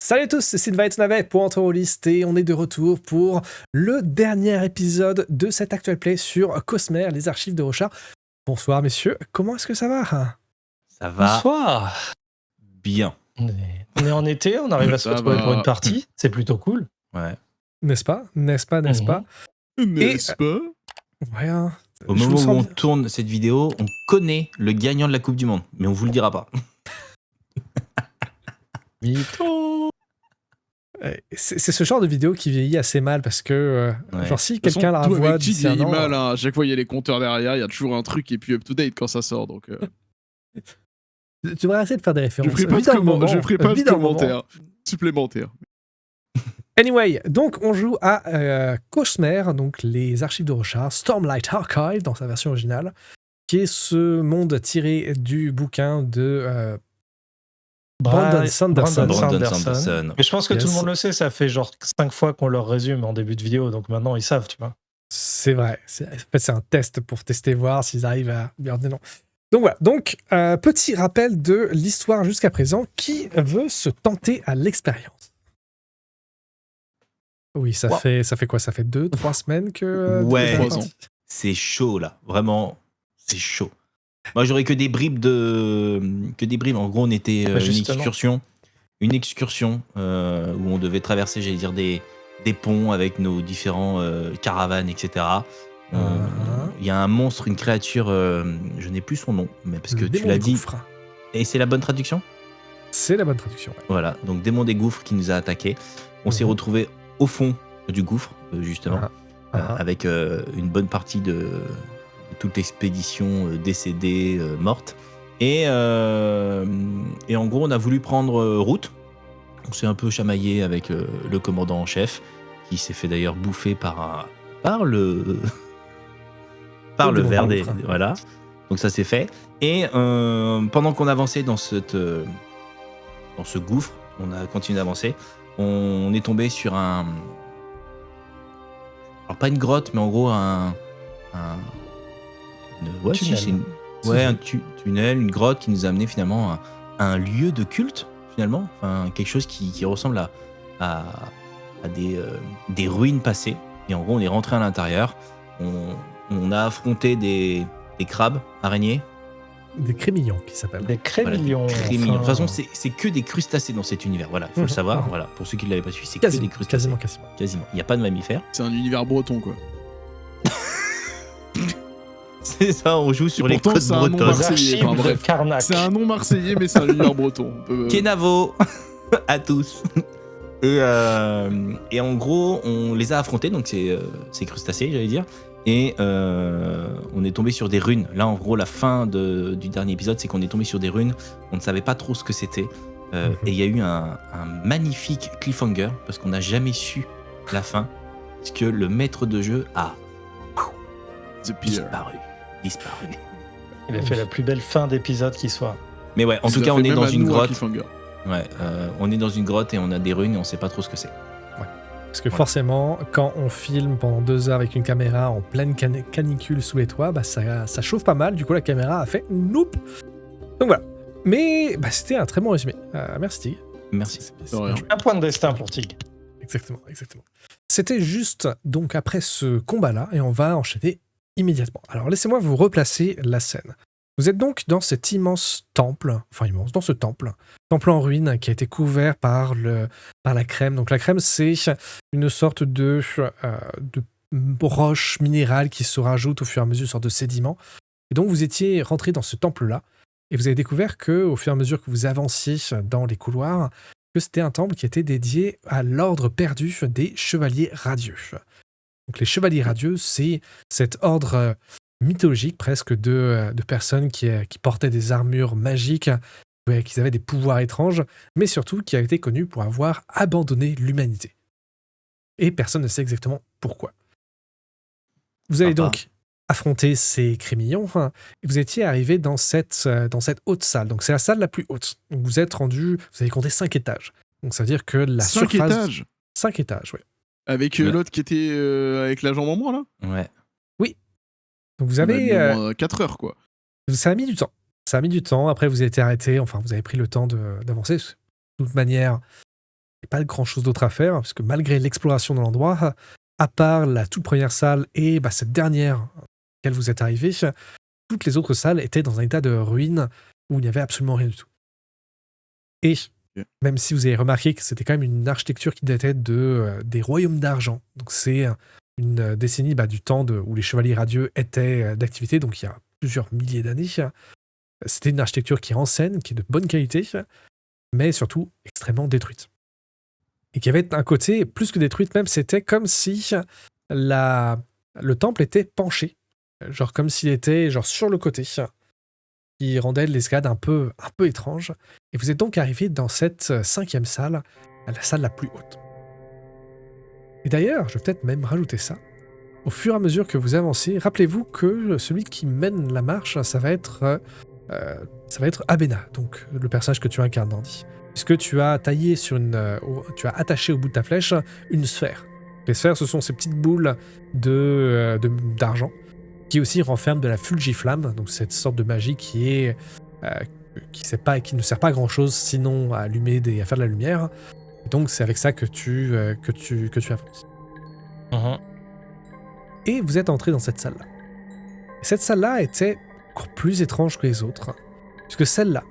Salut à tous, c'est Sylvain Navet pour Entrerolist et on est de retour pour le dernier épisode de cet Actual Play sur Cosmer, les archives de Rochard. Bonsoir messieurs, comment est-ce que ça va? Ça va Bonsoir. bien. On est en été, on arrive à se retrouver pour une partie, c'est plutôt cool. Ouais. N'est-ce pas? N'est-ce pas? Mhm. pas? Ouais, hein. Au Je moment vous où sens on bien. tourne cette vidéo, on connaît le gagnant de la Coupe du Monde, mais on vous le dira pas. Mytho. C'est ce genre de vidéo qui vieillit assez mal parce que, Ouais. genre, si De toute quelqu'un la façon, tout revoit avec cheat d'ici un vieillit an, mal, hein. À chaque fois il y a les compteurs derrière, il y a toujours un truc et puis up to date quand ça sort. Donc, tu devrais essayer de faire des références. je ferai pas Vis dans le moment. de Vis dans le moment. commentaire supplémentaire. Anyway, donc on joue à Cosmer, donc les archives de Rochard, Stormlight Archive dans sa version originale, qui est ce monde tiré du bouquin de Brandon Sanderson. Mais je pense que Yes. tout le monde le sait, ça fait genre 5 fois qu'on leur résume en début de vidéo, donc maintenant ils savent, tu vois. C'est vrai. En fait, c'est un test pour tester, voir s'ils arrivent à garder non. Donc voilà. Donc, petit rappel de l'histoire jusqu'à présent. Qui veut se tenter à l'expérience? Oui, ça fait quoi? Ça fait 2-3 semaines que... Ouais. depuis qu'on est 3 ans. parti. C'est chaud là, vraiment, c'est chaud. Moi j'aurais que des bribes En gros, on était justement. une excursion où on devait traverser, j'allais dire des ponts avec nos différents caravanes, etc. Il y a un monstre, une créature, je n'ai plus son nom, mais parce que Le tu démon l'as des dit. gouffres. Et c'est la bonne traduction? C'est la bonne traduction. Ouais. Voilà, donc démon des gouffres qui nous a attaqués. On s'est retrouvé au fond du gouffre, justement, avec une bonne partie de toute l'expédition décédée, morte. Et en gros, on a voulu prendre route. On s'est un peu chamaillé avec le commandant en chef, qui s'est fait d'ailleurs bouffer par le ver des... Voilà, donc ça s'est fait. Et pendant qu'on avançait dans ce gouffre, on a continué d'avancer. On est tombé sur un... Alors pas une grotte, mais en gros un tunnel, une grotte qui nous a amené finalement à un lieu de culte, finalement. Enfin, quelque chose qui ressemble à des ruines passées. Et en gros, on est rentré à l'intérieur. On a affronté des crabes, araignées. Des crémillons qui s'appellent. Des crémillons. Voilà, des crémillons. De toute façon, c'est que des crustacés dans cet univers. Voilà, il faut le savoir. Voilà, pour ceux qui ne l'avaient pas suivi, c'est que des crustacés. Quasiment. Il n'y a pas de mammifères. C'est un univers breton quoi. C'est ça, on joue sur les Pourtant, côtes c'est un nom bretonnes. marseillais. Enfin, bref. Carnac. C'est un nom marseillais mais c'est un univers breton. Kenavo à tous. Et en gros, on les a affrontés, donc c'est crustacés, j'allais dire. Et on est tombé sur des runes. Là, en gros, la fin du dernier épisode, c'est qu'on est tombé sur des runes. On ne savait pas trop ce que c'était. Et il y a eu un magnifique cliffhanger, parce qu'on n'a jamais su la fin. Parce que le maître de jeu a disparu. Il a fait la plus belle fin d'épisode qui soit. Mais ouais, en tout cas, on est dans une grotte. Ouais. Ouais, on est dans une grotte et on a des runes et on sait pas trop ce que c'est. Parce que forcément, quand on filme pendant 2 heures avec une caméra en pleine canicule sous les toits, bah ça chauffe pas mal. Du coup, la caméra a fait nope. Donc voilà. Mais bah, c'était un très bon résumé. Merci Tig. Merci. C'est bien joué. Un point de destin pour Tig. Exactement. C'était juste donc après ce combat-là et on va enchaîner immédiatement. Alors laissez-moi vous replacer la scène. Vous êtes donc dans cet immense temple, dans ce temple en ruine qui a été couvert par la crème. Donc la crème, c'est une sorte de roche minérale qui se rajoute au fur et à mesure, une sorte de sédiment. Et donc vous étiez rentré dans ce temple-là et vous avez découvert qu'au fur et à mesure que vous avanciez dans les couloirs, que c'était un temple qui était dédié à l'ordre perdu des chevaliers radieux. Donc les chevaliers radieux, c'est cet ordre mythologique presque de personnes qui portaient des armures magiques, qui avaient des pouvoirs étranges, mais surtout qui avaient été connus pour avoir abandonné l'humanité. Et personne ne sait exactement pourquoi. Vous allez donc affronter ces crémillons, et vous étiez arrivé dans cette haute salle. Donc c'est la salle la plus haute. Donc vous avez compté 5 étages. Donc ça veut dire que la 5 surface... étages 5 étages, oui. Avec l'autre qui était avec la jambe en moins là. Ouais. Donc vous avez... 4 heures quoi. Ça a mis du temps. Après, vous avez été arrêté. Enfin, vous avez pris le temps d'avancer. De toute manière, n'y a pas grand-chose d'autre à faire, parce que malgré l'exploration de l'endroit, à part la toute première salle et cette dernière à laquelle vous êtes arrivé, toutes les autres salles étaient dans un état de ruine où il n'y avait absolument rien du tout. Et même si vous avez remarqué que c'était quand même une architecture qui datait des royaumes d'argent, donc c'est une décennie du temps où les chevaliers radieux étaient d'activité, donc il y a plusieurs milliers d'années. C'était une architecture qui est ancienne, qui est de bonne qualité, mais surtout extrêmement détruite. Et qui avait un côté, plus que détruite même, c'était comme si le temple était penché, genre comme s'il était sur le côté, qui rendait l'escalade un peu étrange. Et vous êtes donc arrivé dans cette 5e salle, la salle la plus haute. Et d'ailleurs, je vais peut-être même rajouter ça. Au fur et à mesure que vous avancez, rappelez-vous que celui qui mène la marche, ça va être Abena, donc le personnage que tu incarnes, Dandy. Puisque tu as taillé tu as attaché au bout de ta flèche une sphère. Les sphères, ce sont ces petites boules d'argent qui aussi renferment de la fulgiflamme, donc cette sorte de magie qui ne sert pas à grand chose sinon à à faire de la lumière. Et donc c'est avec ça que tu avances. Et vous êtes entré dans cette salle-là. Et cette salle-là était encore plus étrange que les autres, puisque celle-là,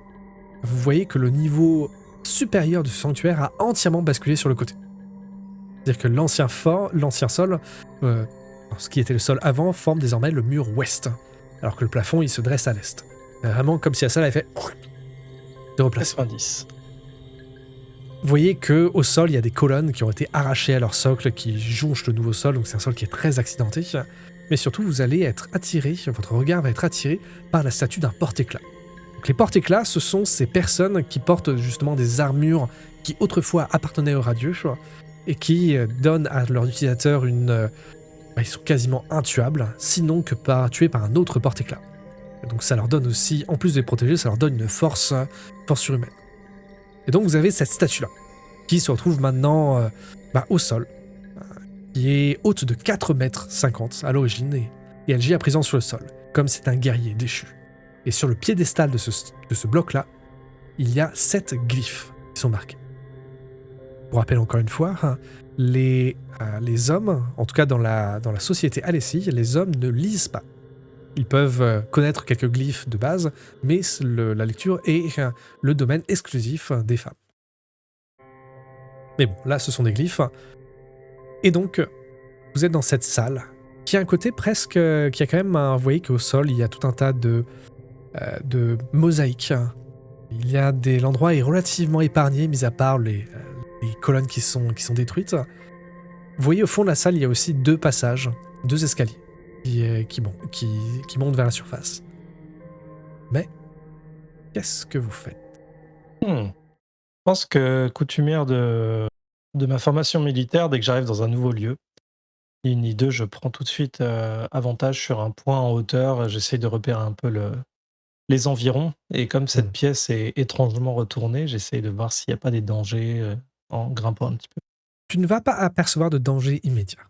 vous voyez que le niveau supérieur du sanctuaire a entièrement basculé sur le côté. C'est-à-dire que l'ancien sol, ce qui était le sol avant, forme désormais le mur ouest, alors que le plafond, il se dresse à l'est. Vraiment comme si la salle avait fait de replacer. 90. Vous voyez qu'au sol, il y a des colonnes qui ont été arrachées à leur socle, qui jonchent le nouveau sol, donc c'est un sol qui est très accidenté. Mais surtout, vous allez être attiré, votre regard va être attiré par la statue d'un porte-éclat. Donc les porte-éclats, ce sont ces personnes qui portent justement des armures qui autrefois appartenaient aux radieux et qui donnent à leurs utilisateurs ils sont quasiment intuables, sinon que tués par un autre porte-éclat. Donc ça leur donne aussi, en plus de les protéger, ça leur donne une force surhumaine. Et donc vous avez cette statue-là, qui se retrouve maintenant au sol, qui est haute de 4,50 mètres à l'origine, et elle gît à présent sur le sol, comme c'est un guerrier déchu. Et sur le piédestal de ce bloc-là, il y a 7 glyphes qui sont marqués. Pour rappel encore une fois, les hommes, en tout cas dans la société Alessi, les hommes ne lisent pas. Ils peuvent connaître quelques glyphes de base, mais la lecture est le domaine exclusif des femmes. Mais bon, là ce sont des glyphes. Et donc, vous êtes dans cette salle, qui a un côté presque... qui a quand même vous voyez qu'au sol, il y a tout un tas de mosaïques. L'endroit est relativement épargné, mis à part les colonnes qui sont détruites. Vous voyez au fond de la salle, il y a aussi 2 passages, 2 escaliers qui montent vers la surface. Mais, qu'est-ce que vous faites ? Je pense que coutumière de ma formation militaire, dès que j'arrive dans un nouveau lieu, ni une ni deux, je prends tout de suite avantage sur un point en hauteur, j'essaye de repérer un peu les environs, et comme cette pièce est étrangement retournée, j'essaye de voir s'il n'y a pas des dangers en grimpant un petit peu. Tu ne vas pas apercevoir de danger immédiat.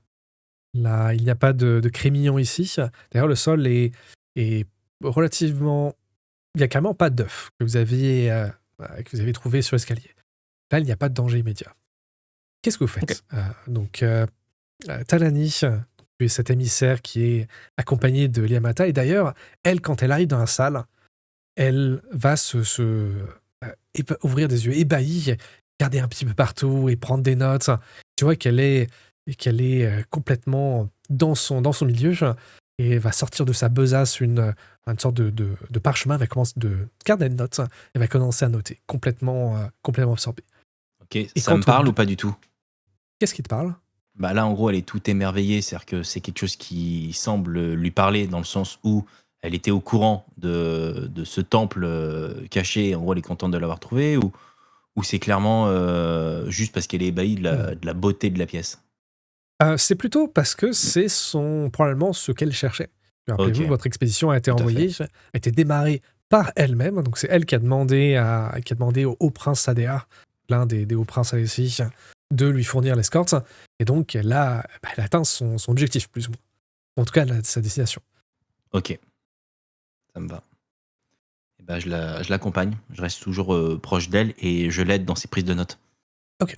Là, il n'y a pas de crémillon ici. D'ailleurs, le sol est relativement... Il n'y a carrément pas d'œuf que vous avez trouvé sur l'escalier. Là, il n'y a pas de danger immédiat. Qu'est-ce que vous faites ? Donc, Talani, tu es cet émissaire qui est accompagné de Liamata. Et d'ailleurs, elle, quand elle arrive dans la salle, elle va ouvrir des yeux ébahis, regarder un petit peu partout et prendre des notes. Tu vois qu'elle est complètement dans son milieu et va sortir de sa besace une sorte de parchemin, elle va commencer de garder des notes et va commencer à noter, complètement absorbée. Ok, et ça me parle ou pas du tout ? Qu'est-ce qui te parle ? Bah là, en gros, elle est tout émerveillée, c'est-à-dire que c'est quelque chose qui semble lui parler dans le sens où elle était au courant de ce temple caché, en gros, elle est contente de l'avoir trouvé, ou c'est clairement juste parce qu'elle est ébahie de la beauté de la pièce ? C'est plutôt parce que c'est probablement ce qu'elle cherchait. Rappelez-vous, votre expédition a été envoyée, a été démarrée par elle-même, donc c'est elle qui a demandé au haut prince Sadea, l'un des hauts princes ici, de lui fournir l'escorte, et donc elle a atteint son objectif, plus ou moins. En tout cas, sa destination. Ok, ça me va. Et ben, je l'accompagne, je reste toujours proche d'elle et je l'aide dans ses prises de notes. Ok.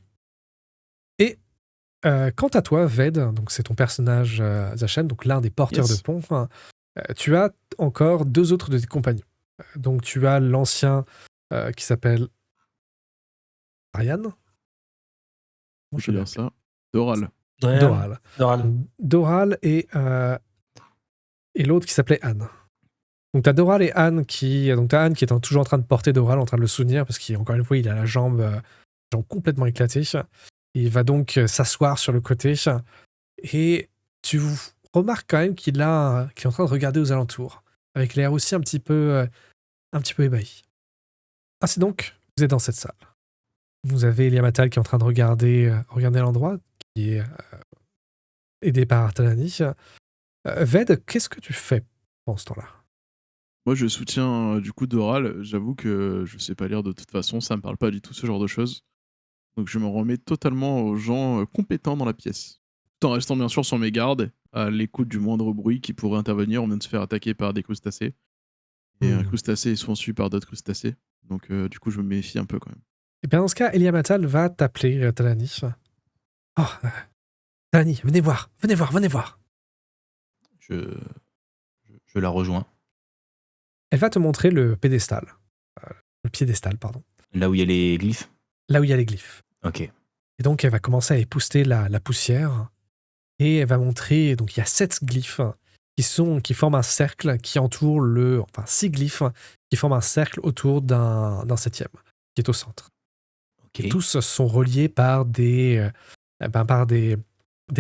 quant à toi, Ved, donc c'est ton personnage Zachem, donc l'un des porteurs Yes. de pont, tu as encore 2 autres de tes compagnons. Donc tu as l'ancien qui s'appelle Ariane. Je vais dire ça. Doral. Doral. Doral. Donc, Doral et l'autre qui s'appelait Anne. Donc t'as Doral et Anne donc t'as Anne qui est toujours en train de porter Doral, en train de le soutenir parce qu'encore une fois il a la jambe complètement éclatée. Il va donc s'asseoir sur le côté et tu remarques quand même qu'il est en train de regarder aux alentours avec l'air aussi un petit peu ébahi. Ainsi donc, vous êtes dans cette salle. Vous avez Eliamatal qui est en train de regarder l'endroit, qui est aidé par Talani. Ved, qu'est-ce que tu fais pendant ce temps-là? Moi, je soutiens du coup Doral. J'avoue que je sais pas lire de toute façon, ça me parle pas du tout ce genre de choses. Donc je me remets totalement aux gens compétents dans la pièce. Tout en restant bien sûr sur mes gardes, à l'écoute du moindre bruit qui pourrait intervenir. On vient de se faire attaquer par des crustacés. Et un crustacé est souvent suivi par d'autres crustacés. Donc du coup, je me méfie un peu quand même. Et bien dans ce cas, Eliamatal va t'appeler Talani. Oh, Talani, venez voir. Je la rejoins. Elle va te montrer le piédestal. Le piédestal, pardon. Là où il y a les glyphes. Là où il y a les glyphes. Ok. Et donc, elle va commencer à épousseter la poussière. Et elle va montrer, donc il y a 7 glyphes qui forment un cercle qui entoure 6 glyphes qui forment un cercle autour d'un 7e, qui est au centre. Ok. Et tous sont reliés par des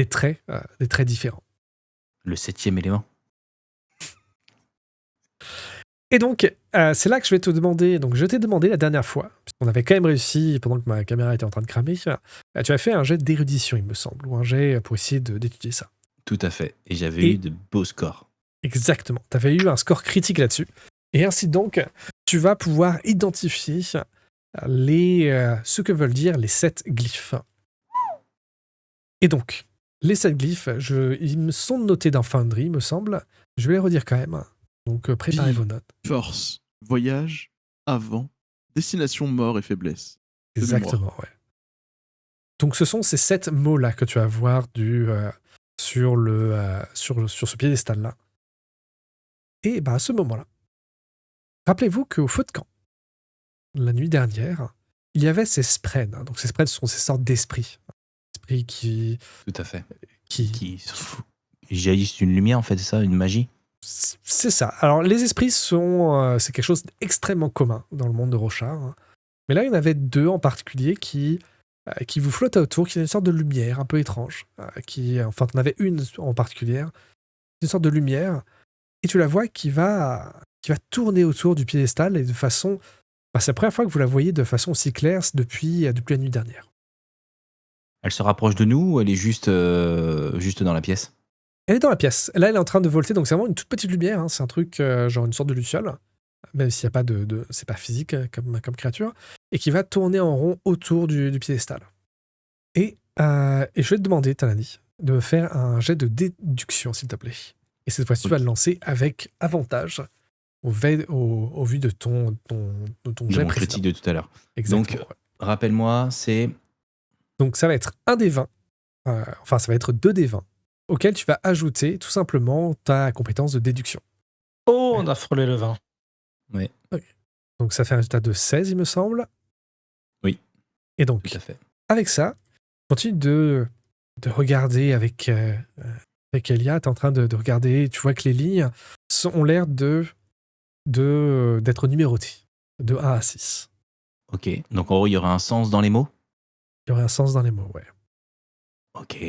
traits différents. Le 7e élément. Et donc, c'est là que je vais te demander. Donc, je t'ai demandé la dernière fois, puisqu'on avait quand même réussi, pendant que ma caméra était en train de cramer, tu as fait un jet d'érudition, il me semble, ou un jet pour essayer d'étudier ça. Tout à fait. Et j'avais eu de beaux scores. Exactement. Tu avais eu un score critique là-dessus. Et ainsi donc, tu vas pouvoir identifier ce que veulent dire les 7 glyphes. Et donc, les 7 glyphes, ils me sont notés dans Foundry, il me semble. Je vais les redire quand même. Donc, préparez vos notes. Force, voyage, avant, destination, mort et faiblesse. De Exactement, ouais. Donc, ce sont ces 7 mots-là que tu vas voir sur ce piédestal-là. Et à ce moment-là, rappelez-vous qu'au feu de camp, la nuit dernière, il y avait ces spreads. Donc, ces spreads sont ces sortes d'esprits. Esprits qui... Tout à fait. Qui jaillissent une lumière, en fait, c'est ça, une magie. C'est ça. Alors, les esprits c'est quelque chose d'extrêmement commun dans le monde de Rochard. Mais là, il y en avait 2 en particulier qui vous flottaient autour, qui est une sorte de lumière un peu étrange. Enfin, tu en avais une en particulier, une sorte de lumière, et tu la vois qui va tourner autour du piédestal et de façon... c'est la première fois que vous la voyez de façon aussi claire depuis la nuit dernière. Elle se rapproche de nous ou elle est juste dans la pièce? Elle est dans la pièce. Là, elle est en train de volter, donc c'est vraiment une toute petite lumière. C'est un truc genre une sorte de luciole, même s'il n'y a pas c'est pas physique comme créature, et qui va tourner en rond autour du piédestal. Et je vais te demander, Talani, de me faire un jet de déduction, s'il te plaît. Et cette fois-ci, tu vas le lancer avec avantage au vu de ton jet précédent. Critique de tout à l'heure. Exactement. Donc, rappelle-moi, c'est... Donc, ça va être un des 20. Ça va être 2 des 20. Auquel tu vas ajouter tout simplement ta compétence de déduction. Oh, on a frôlé le 20. Oui. Okay. Donc ça fait un résultat de 16, il me semble. Oui. Et donc, tout à fait. Avec ça, continue de regarder avec Elia. Tu es en train de regarder, tu vois que les lignes ont l'air d'être numérotées, de 1 à 6. Ok, donc en gros, il y aura un sens dans les mots? Il y aurait un sens dans les mots, ouais. Ok.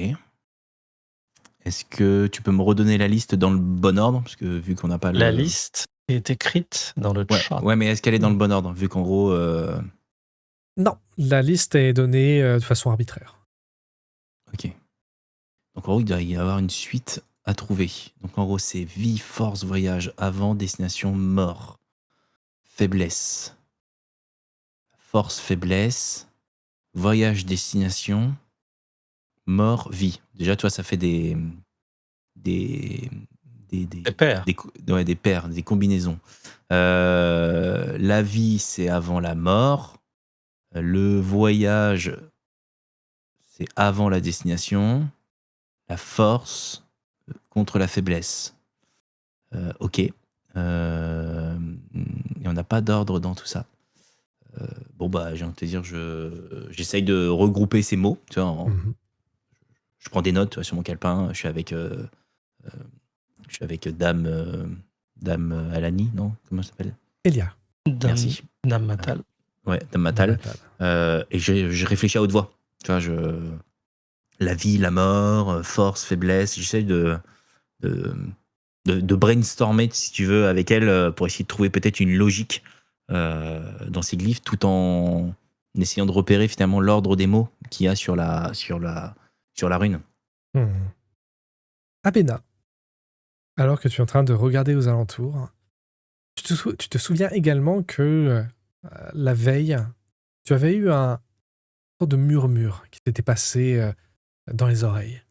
Est-ce que tu peux me redonner la liste dans le bon ordre? Parce que vu qu'on n'a pas La liste est écrite dans le chat. Ouais, mais est-ce qu'elle est dans le bon ordre? Vu qu'en gros... Non, la liste est donnée de façon arbitraire. Ok. Donc en gros, il doit y avoir une suite à trouver. Donc en gros, c'est vie, force, voyage, avant, destination, mort. Faiblesse. Force, faiblesse. Voyage, destination. Mort, vie. Déjà, toi, ça fait des paires. Des paires, des combinaisons. La vie, c'est avant la mort. Le voyage, c'est avant la destination, la force contre la faiblesse. Ok. Et on n'a pas d'ordre dans tout ça. Bon, bah, j'ai envie de te dire, j'essaye de regrouper ces mots. Tu vois, je prends des notes tu vois, sur mon calepin. Je suis avec Dame Alani, non? Comment ça s'appelle? Elia. Merci. Dame Matal. Ouais, Dame Matal. Et je réfléchis à haute voix. Tu vois, la vie, la mort, force, faiblesse. J'essaie de brainstormer, si tu veux, avec elle pour essayer de trouver peut-être une logique dans ces glyphes, tout en essayant de repérer finalement l'ordre des mots qu'il y a sur la rune. Abena, alors que tu es en train de regarder aux alentours, tu te souviens également que la veille, tu avais eu un sorte de murmure qui s'était passé dans les oreilles.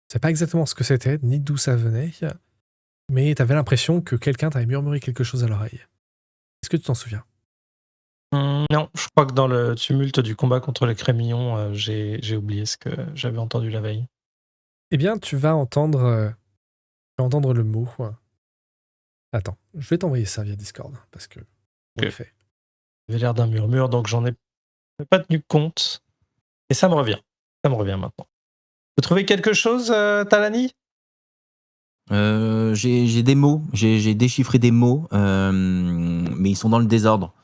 Tu ne sais pas exactement ce que c'était, ni d'où ça venait, mais tu avais l'impression que quelqu'un t'avait murmuré quelque chose à l'oreille. Est-ce que tu t'en souviens? Non, je crois que dans le tumulte du combat contre les crémillons, j'ai oublié ce que j'avais entendu la veille. Eh bien, tu vas entendre le mot. Attends, je vais t'envoyer ça via Discord, parce que... Ok. Fait. Il avait l'air d'un murmure, donc j'en ai pas tenu compte. Et ça me revient. Ça me revient maintenant. Vous trouvez quelque chose, Talani? J'ai des mots, j'ai déchiffré des mots, mais ils sont dans le désordre.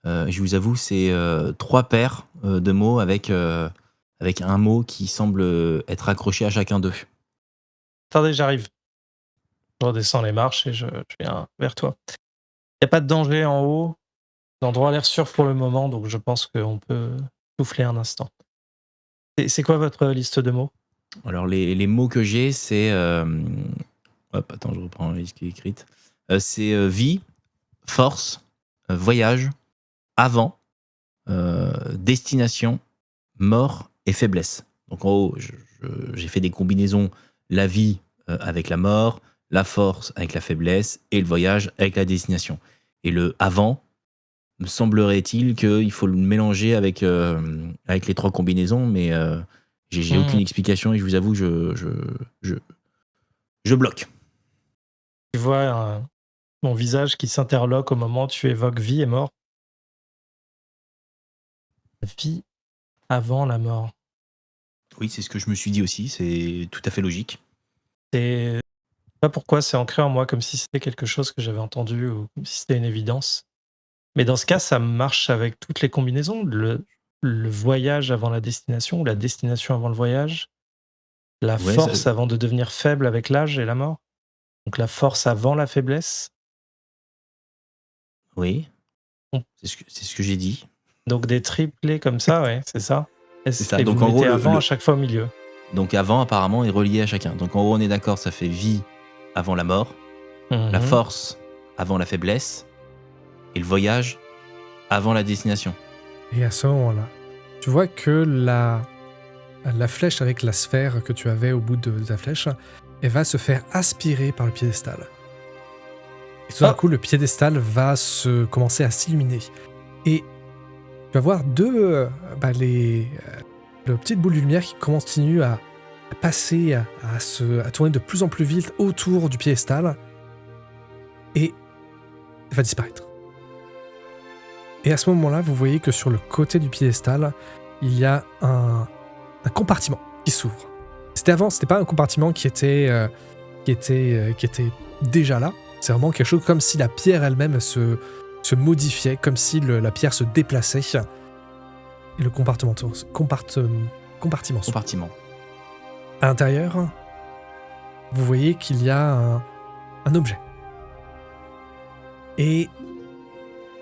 Je vous avoue, c'est 3 paires de mots avec un mot qui semble être accroché à chacun d'eux. Attendez, j'arrive. Je redescends les marches et je viens vers toi. Il n'y a pas de danger en haut. L'endroit a l'air sûr pour le moment, donc je pense qu'on peut souffler un instant. C'est quoi votre liste de mots? Alors, les mots que j'ai, c'est... hop, attends, je reprends la liste qui est écrite. C'est vie, force, voyage, avant, destination, mort et faiblesse. Donc, en haut, j'ai fait des combinaisons. La vie avec la mort, la force avec la faiblesse et le voyage avec la destination. Et le avant, me semblerait-il qu'il faut le mélanger avec les 3 combinaisons, mais j'ai aucune explication et je vous avoue, je bloque. Tu vois mon visage qui s'interloque au moment où tu évoques vie et mort. Vie avant la mort. Oui, c'est ce que je me suis dit aussi, c'est tout à fait logique. Je sais pas pourquoi c'est ancré en moi comme si c'était quelque chose que j'avais entendu ou comme si c'était une évidence. Mais dans ce cas, ça marche avec toutes les combinaisons. Le voyage avant la destination ou la destination avant le voyage. La Ouais, force avant de devenir faible avec l'âge et la mort. Donc la force avant la faiblesse. Oui, On- c'est ce que j'ai dit. Donc des triplés comme ça, ouais, c'est ça. C'est ça. Et Donc vous en gros, mettez avant à chaque fois au milieu. Donc avant, apparemment, est relié à chacun. Donc en gros, on est d'accord, ça fait vie avant la mort, la force avant la faiblesse, et le voyage avant la destination. Et à ce moment-là, tu vois que la flèche avec la sphère que tu avais au bout de ta flèche, elle va se faire aspirer par le piédestal. Et tout d'un coup, le piédestal va commencer à s'illuminer. Et tu vas voir les petites boules de lumière qui continuent à passer, à tourner de plus en plus vite autour du piédestal. Et elle va disparaître. Et à ce moment-là, vous voyez que sur le côté du piédestal, il y a un compartiment qui s'ouvre. C'était pas un compartiment qui était déjà là. C'est vraiment quelque chose comme si la pierre elle-même se modifiait, comme si la pierre se déplaçait. Et le compartiment s'ouvre. À l'intérieur, vous voyez qu'il y a un objet. Et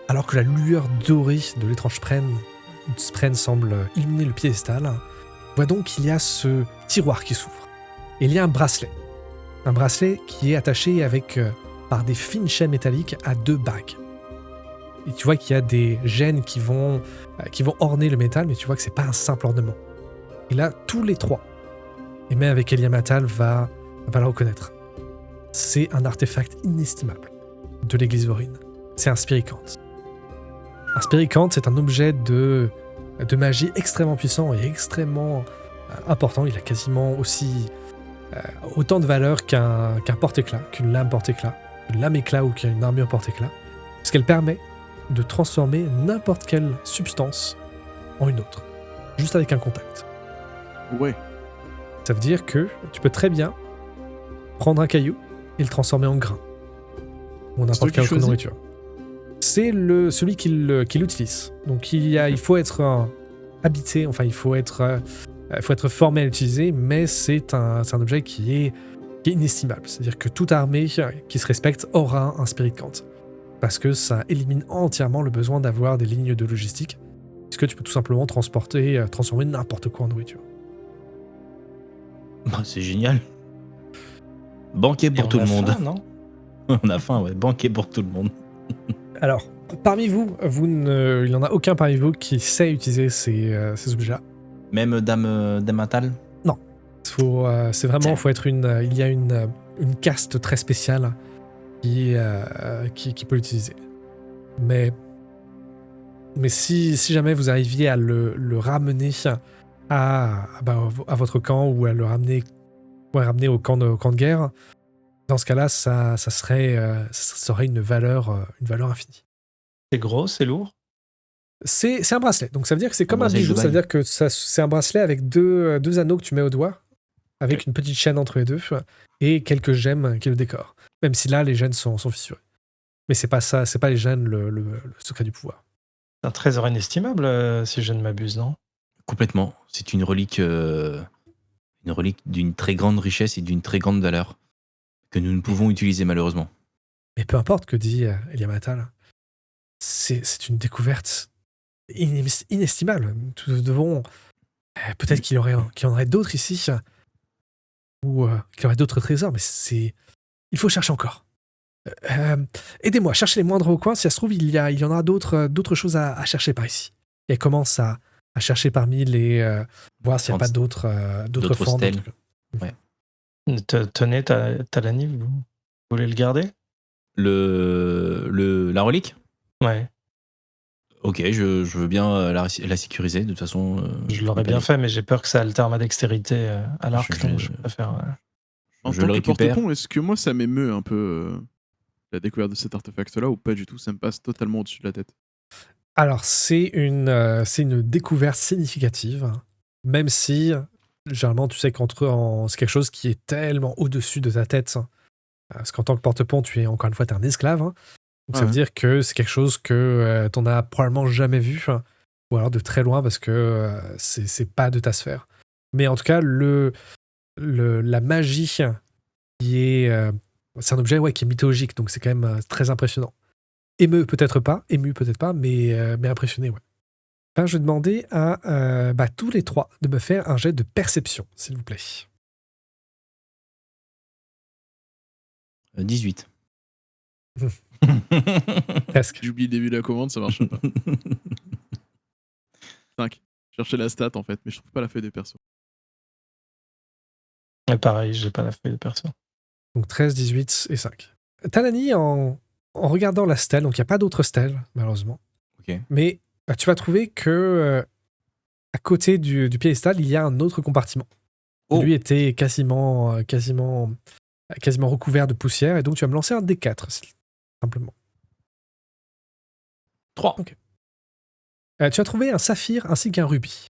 alors que la lueur dorée de l'étrange sprène semble illuminer le piédestal, on voit donc qu'il y a ce tiroir qui s'ouvre. Et il y a un bracelet. Un bracelet qui est attaché par des fines chaînes métalliques à 2 bagues. Et tu vois qu'il y a des gènes qui vont orner le métal, mais tu vois que c'est pas un simple ornement. Et là, tous les 3, et même avec Elia Matal, va le reconnaître. C'est un artefact inestimable de l'église Vorine. C'est un spiricanthe. Un spiricanthe, c'est un objet de magie extrêmement puissant et extrêmement important. Il a quasiment aussi autant de valeur qu'un porte-éclat, qu'une lame porte-éclat, une lame éclat ou qu'une armure porte-éclat. Parce qu'elle permet de transformer n'importe quelle substance en une autre, juste avec un contact. Ouais. Ça veut dire que tu peux très bien prendre un caillou et le transformer en grain. Ou n'importe quelle autre nourriture. C'est celui qui l'utilise. Donc il faut être habité, enfin il faut être formé à l'utiliser, mais c'est un objet qui est inestimable. C'est-à-dire que toute armée qui se respecte aura un Spirit Cant. Parce que ça élimine entièrement le besoin d'avoir des lignes de logistique. Puisque tu peux tout simplement transformer n'importe quoi en nourriture. Bah, c'est génial. Banquet pour tout le monde. Faim, non On a faim, ouais. Banquet pour tout le monde. Alors, parmi vous, il n'y en a aucun parmi vous qui sait utiliser ces objets-là. Même Dame Atal. C'est vraiment, il y a une caste très spéciale qui peut l'utiliser. Mais si jamais vous arriviez à le ramener à votre camp ou à le ramener au camp de guerre, dans ce cas-là, ça aurait une valeur infinie. C'est gros, c'est lourd. C'est un bracelet, donc ça veut dire que c'est comme un bracelet bijou, de ça veut dire que c'est un bracelet avec deux anneaux que tu mets au doigt, avec une petite chaîne entre les deux, et quelques gemmes qui le décorent. Même si là, les gènes sont fissurés. Mais c'est pas ça, c'est pas les gènes le secret du pouvoir. C'est un trésor inestimable, si je ne m'abuse, non? Complètement. C'est une relique d'une très grande richesse et d'une très grande valeur que nous ne pouvons utiliser malheureusement. Mais peu importe que dit Eliamatal, c'est une découverte inestimable. Nous devons... peut-être qu'il y en aurait d'autres ici, ou qu'il y aurait d'autres trésors, mais il faut chercher encore. Aidez-moi, cherchez les moindres recoins. Si ça se trouve, il y en aura d'autres choses à chercher par ici. Et elle commence à chercher parmi les... voir s'il n'y a pas d'autres formes. Stèles. Ouais. Tenez, Talani, vous voulez le garder? La relique? Ouais. Ok, je veux bien la sécuriser. De toute façon, je l'aurais bien fait, mais j'ai peur que ça altère ma dextérité à l'arc, donc je préfère... En je tant le que récupère. porte-pont, est-ce que moi ça m'émeut un peu la découverte de cet artefact-là ou pas du tout? Ça me passe totalement au-dessus de la tête. Alors, c'est une découverte significative, même si, généralement, tu sais c'est quelque chose qui est tellement au-dessus de ta tête. Parce qu'en tant que porte-pont, tu es, encore une fois, un esclave. Donc ça veut dire que c'est quelque chose que tu n'as probablement jamais vu, ou alors de très loin, parce que c'est pas de ta sphère. Mais en tout cas, la magie qui est... c'est un objet qui est mythologique, donc c'est quand même très impressionnant. Ému peut-être pas, mais impressionné, ouais. Enfin, je vais demander à tous les trois de me faire un jet de perception, s'il vous plaît. 18. Presque. J'oublie le début de la commande, ça marche pas. 5. Je cherchais la stat en fait, mais je trouve pas la feuille de perso. Et pareil, j'ai pas la feuille de perso. Donc 13, 18 et 5. Talani, en regardant la stèle, donc il n'y a pas d'autres stèles, malheureusement. Ok. Mais tu vas trouver que à côté du piédestal, il y a un autre compartiment. Oh. Lui était quasiment recouvert de poussière, et donc tu vas me lancer un D4, simplement. 3. Okay. Tu as trouvé un saphir ainsi qu'un rubis.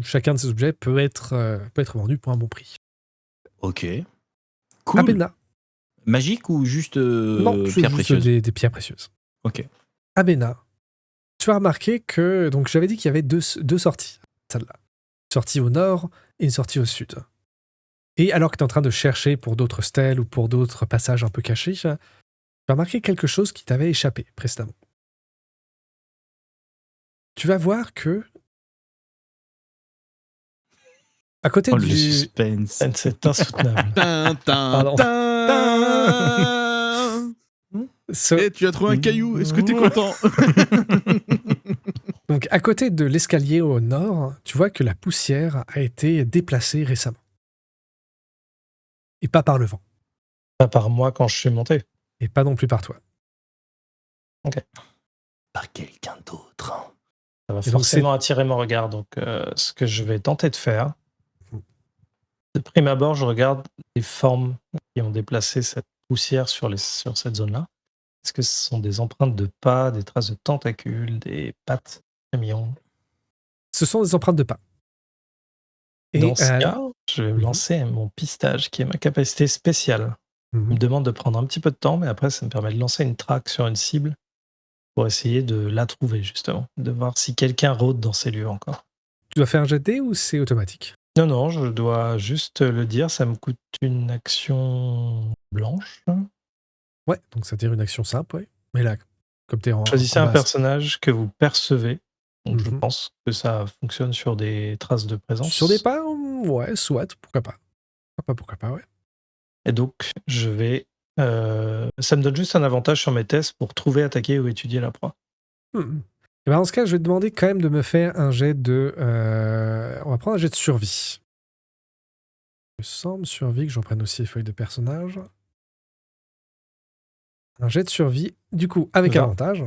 Chacun de ces objets peut être vendu pour un bon prix. Ok. Cool. Abena. Magique ou juste Non, pierres précieuses? des pierres précieuses. Ok. Abena. Tu as remarqué que... Donc j'avais dit qu'il y avait deux sorties. Celle-là. Une sortie au nord et une sortie au sud. Et alors que tu es en train de chercher pour d'autres stèles ou pour d'autres passages un peu cachés, tu as remarqué quelque chose qui t'avait échappé précédemment. Tu vas voir que à côté le du suspense. C'est insoutenable. Pardon. Et tu as trouvé un caillou, est-ce que t'es content? Donc à côté de l'escalier au nord, tu vois que la poussière a été déplacée récemment. Et pas par le vent. Pas par moi quand je suis monté. Et pas non plus par toi. Ok. Par quelqu'un d'autre. Ça va Et donc, forcément attirer mon regard. Donc, ce que je vais tenter de faire, de prime abord, je regarde les formes qui ont déplacé cette poussière sur cette zone-là. Est-ce que ce sont des empreintes de pas, des traces de tentacules, des pattes de camions? Ce sont des empreintes de pas. Et Dans ce cas, je vais mhm, lancer mon pistage, qui est ma capacité spéciale. Il me mhm. demande de prendre un petit peu de temps, mais après, ça me permet de lancer une traque sur une cible pour essayer de la trouver, justement, de voir si quelqu'un rôde dans ces lieux encore. Tu dois faire un jet de dés ou c'est automatique? Non, non, je dois juste le dire, ça me coûte une action blanche. Ouais, donc ça tire une action simple, ouais. Mais là, comme tu es en Choisissez un combat, personnage que vous percevez. Donc, je mhm. pense que ça fonctionne sur des traces de Sur des présence. pas, ouais, soit, pourquoi pas. Pourquoi pas, ouais. Et donc, je vais. Ça me donne juste un avantage sur mes tests pour trouver, attaquer ou étudier la proie. Mhm. Et ben, dans ce cas, je vais te demander quand même de me faire un jet de. On va prendre un jet de survie. Il me semble, survie, que j'en prenne aussi les feuilles de personnage. Un jet de survie, du coup, avec 20. avantage.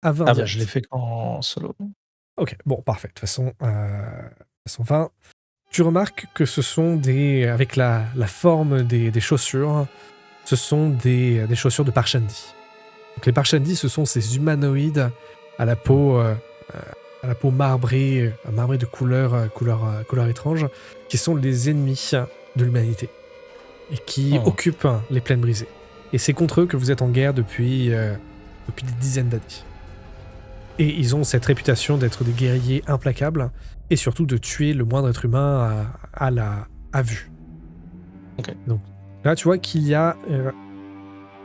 À 20 Ah bah, direct. je l'ai fait qu'en solo. Ok, bon, parfait. De toute façon, 20. Tu remarques que ce sont des. Avec la forme des chaussures, ce sont des chaussures de Parshendi. Donc les Parshendi, ce sont ces humanoïdes à la peau, marbrée de couleur étrange, qui sont les ennemis de l'humanité et qui occupent les plaines brisées. Et c'est contre eux que vous êtes en guerre depuis des dizaines d'années. Et ils ont cette réputation d'être des guerriers implacables et surtout de tuer le moindre être humain à vue. Ok. Donc là, tu vois qu'il y a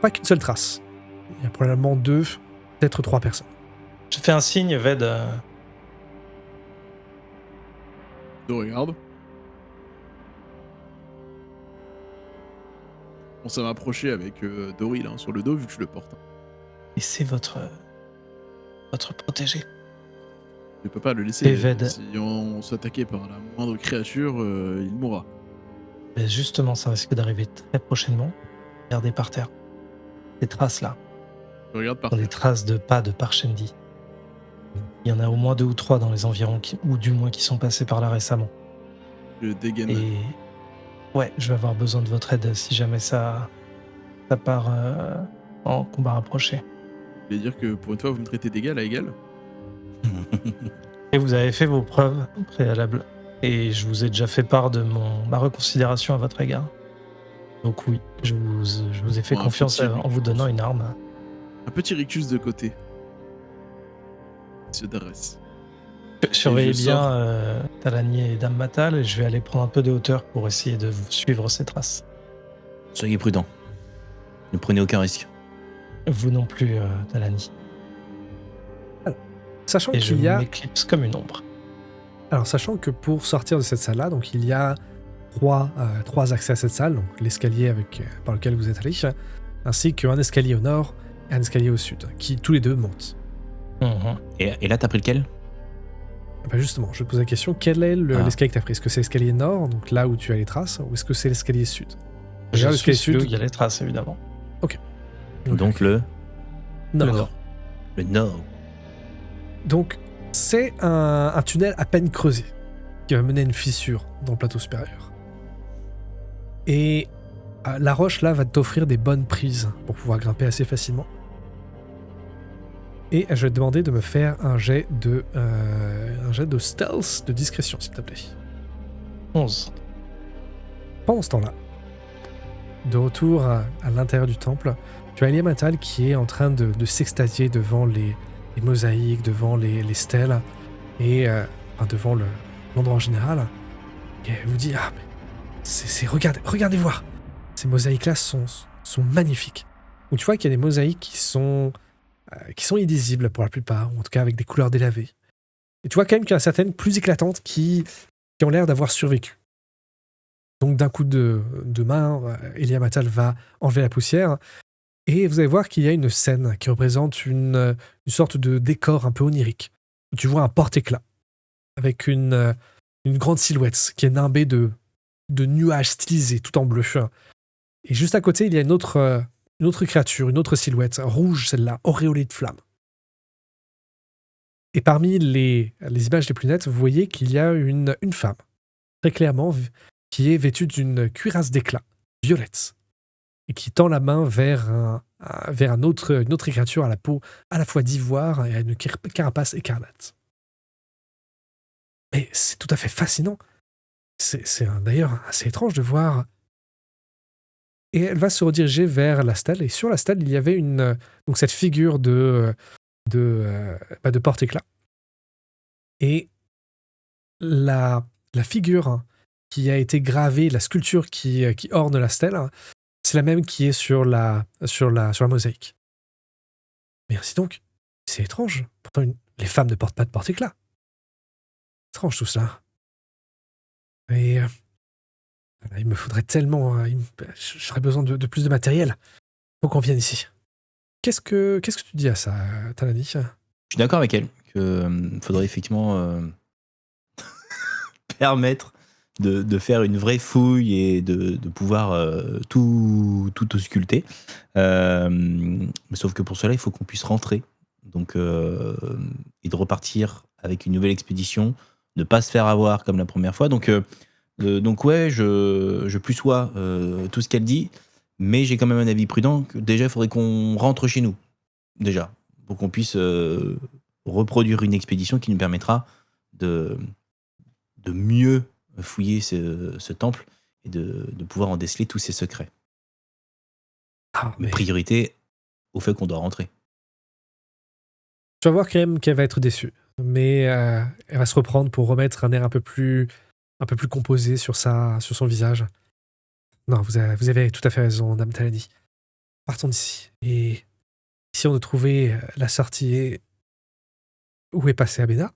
pas qu'une seule trace. Il y a probablement 2, peut-être 3 personnes. Je fais un signe, Ved. Je regarde. On s'est m'approcher avec Doril sur le dos vu que je le porte. Et c'est votre protégé. Je peux pas le laisser. Et Ved. Si on s'attaquait par la moindre créature, il mourra. Mais justement, ça risque d'arriver très prochainement. Regardez par terre. Ces traces-là Je regarde par sont des terre. traces de pas de Parshendi. Il y en a au moins 2 ou 3 dans les environs, ou du moins qui sont passés par là récemment. Je dégaine. Et ouais, je vais avoir besoin de votre aide si jamais ça part en combat rapproché. Je vais dire que pour une fois, vous me traitez d'égal à égal. Et vous avez fait vos preuves préalables. Et je vous ai déjà fait part de ma reconsidération à votre égard. Donc oui, je vous ai fait Bon, un confiance petit en vous donnant une arme. Un petit rictus de côté. Monsieur Darès. Surveillez je bien sors. Talani et Dame Matal, et je vais aller prendre un peu de hauteur pour essayer de vous suivre ces traces. Soyez prudents. Ne prenez aucun risque. Vous non plus, Talani. Sachant Et je qu'il y a... m'éclipse comme une ombre. Alors, sachant que pour sortir de cette salle-là, donc il y a 3 accès à cette salle, donc l'escalier par lequel vous êtes allé, ainsi qu'un escalier au nord et un escalier au sud, qui tous les deux montent. Mhm. Et là, t'as pris lequel? Bah justement, je te pose la question, quel est l'escalier que tu as pris? Est-ce que c'est l'escalier nord, donc là où tu as les traces, ou est-ce que c'est l'escalier sud? Je Regarde suis l'escalier celui où sud. il y a les traces, évidemment. Donc le nord. le nord. Le nord. Donc, c'est un tunnel à peine creusé qui va mener à une fissure dans le plateau supérieur. Et la roche là va t'offrir des bonnes prises pour pouvoir grimper assez facilement. Et je vais te demander de me faire un jet de stealth, de discrétion, s'il te plaît. 11. Pendant ce temps-là, de retour à l'intérieur du temple, tu as Elia Matal qui est en train de s'extasier devant les mosaïques, devant les stèles et devant l'endroit en général. Et elle vous dit, mais regardez voir, ces mosaïques-là sont magnifiques. Donc tu vois qu'il y a des mosaïques qui sont illisibles pour la plupart, ou en tout cas avec des couleurs délavées. Et tu vois quand même qu'il y en a certaines plus éclatantes qui ont l'air d'avoir survécu. Donc d'un coup de main, Elia Matal va enlever la poussière, et vous allez voir qu'il y a une scène qui représente une sorte de décor un peu onirique. Tu vois un porte-éclat, avec une grande silhouette qui est nimbée de nuages stylisés, tout en bleu. Et juste à côté, il y a une autre créature, une autre silhouette, rouge celle-là, auréolée de flammes. Et parmi les images les plus nettes, vous voyez qu'il y a une femme, très clairement, qui est vêtue d'une cuirasse d'éclat, violette, et qui tend la main vers une autre créature à la peau à la fois d'ivoire et à une carapace écarlate. Mais c'est tout à fait fascinant. C'est d'ailleurs assez étrange de voir. Et elle va se rediriger vers la stalle, et sur la stalle, il y avait donc cette figure de porte-éclat. Et la figure qui a été gravée, la sculpture qui orne la stèle, c'est la même qui est sur la mosaïque. Mais ainsi donc, c'est étrange. Pourtant, les femmes ne portent pas de porte-éclat. Étrange tout cela. Et il me faudrait tellement... j'aurais besoin de plus de matériel pour qu'on vienne ici. Qu'est-ce que tu dis à ça, Talani? Je suis d'accord avec elle qu'il faudrait effectivement permettre de faire une vraie fouille et de pouvoir tout ausculter. Sauf que pour cela, il faut qu'on puisse rentrer. Donc, et de repartir avec une nouvelle expédition, ne pas se faire avoir comme la première fois. Donc ouais, je plus sois tout ce qu'elle dit, mais j'ai quand même un avis prudent. Déjà, il faudrait qu'on rentre chez nous, déjà, pour qu'on puisse reproduire une expédition qui nous permettra de mieux fouiller ce temple et de pouvoir en déceler tous ses secrets. Mais priorité au fait qu'on doit rentrer. Tu vas voir quand même qu'elle va être déçue, mais elle va se reprendre pour remettre un air un peu plus composé sur son visage. Non, vous avez tout à fait raison, Dame Talani. Partons d'ici. Et si on a trouvé la sortie, où est passée Abena?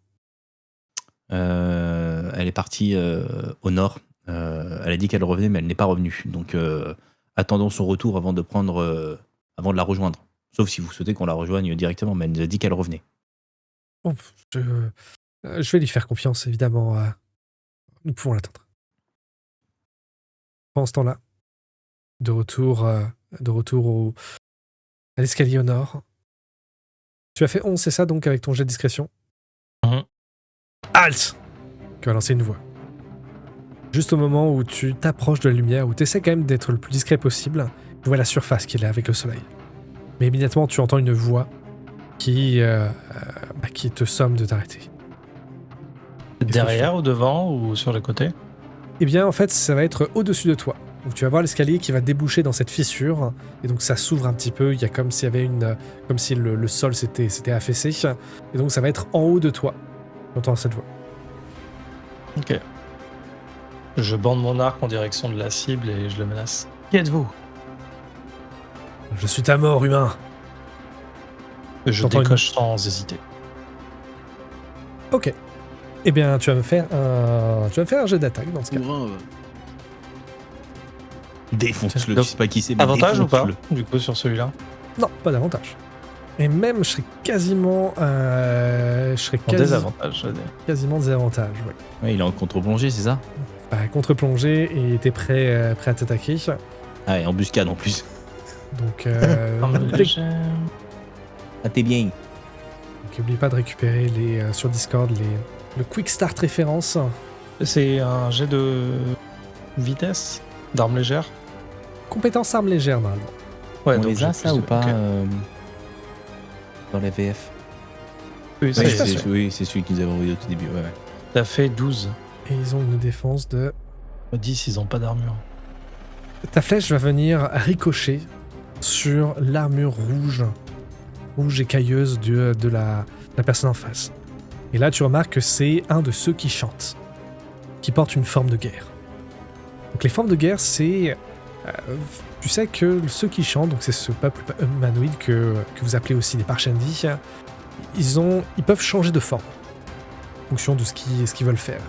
Elle est partie au nord. Elle a dit qu'elle revenait, mais elle n'est pas revenue. Donc, attendons son retour avant de la rejoindre. Sauf si vous souhaitez qu'on la rejoigne directement, mais elle nous a dit qu'elle revenait. Bon, je vais lui faire confiance, évidemment. Nous pouvons l'attendre. Pendant ce temps-là, de retour à l'escalier au nord. Tu as fait 11, c'est ça, donc, avec ton jet de discrétion? Halt! Tu vas lancer une voix. Juste au moment où tu t'approches de la lumière, où tu essaies quand même d'être le plus discret possible, tu vois la surface qu'il est avec le soleil. Mais immédiatement, tu entends une voix qui te somme de t'arrêter. Derrière ou devant ou sur les côtés? Eh bien, en fait, ça va être au-dessus de toi. Donc, tu vas voir l'escalier qui va déboucher dans cette fissure, et donc ça s'ouvre un petit peu. Il y a comme s'il y avait comme si le sol s'était affaissé, et donc ça va être en haut de toi. Tu entends cette voix. Ok. Je bande mon arc en direction de la cible et je le menace. Qui êtes-vous? Je suis ta mort, humain. Je décoche sans hésiter. Ok. Eh bien, tu vas me faire un jet d'attaque dans ce cas. Défonce-le, je sais pas qui c'est, mais avantage ou pas, du coup, sur celui-là? Non, pas d'avantage. Et même, je serais quasiment... désavantage, quasiment désavantage, ouais. Ouais, il est en contre-plongée, c'est ça? Contre-plongée et t'es prêt à t'attaquer. Ah, et embuscade en plus. Donc, t'es bien. Donc, n'oublie pas de récupérer sur Discord le Quick Start référence. C'est un jet de vitesse, d'armes légères. Compétence arme légère, normalement. Ouais, on donc les a, ça, ou pas okay. Dans la VF? Oui, c'est celui que nous avons envoyé au tout début. Ouais. Ça fait 12. Et ils ont une défense de... 10, ils ont pas d'armure. Ta flèche va venir ricocher sur l'armure rouge et cailleuse de la personne en face. Et là, tu remarques que c'est un de ceux qui chantent, qui porte une forme de guerre. Donc les formes de guerre, c'est... tu sais que ceux qui chantent, donc c'est ce peuple humanoïde que vous appelez aussi des Parshendi, ils peuvent changer de forme en fonction de ce qu'ils veulent faire.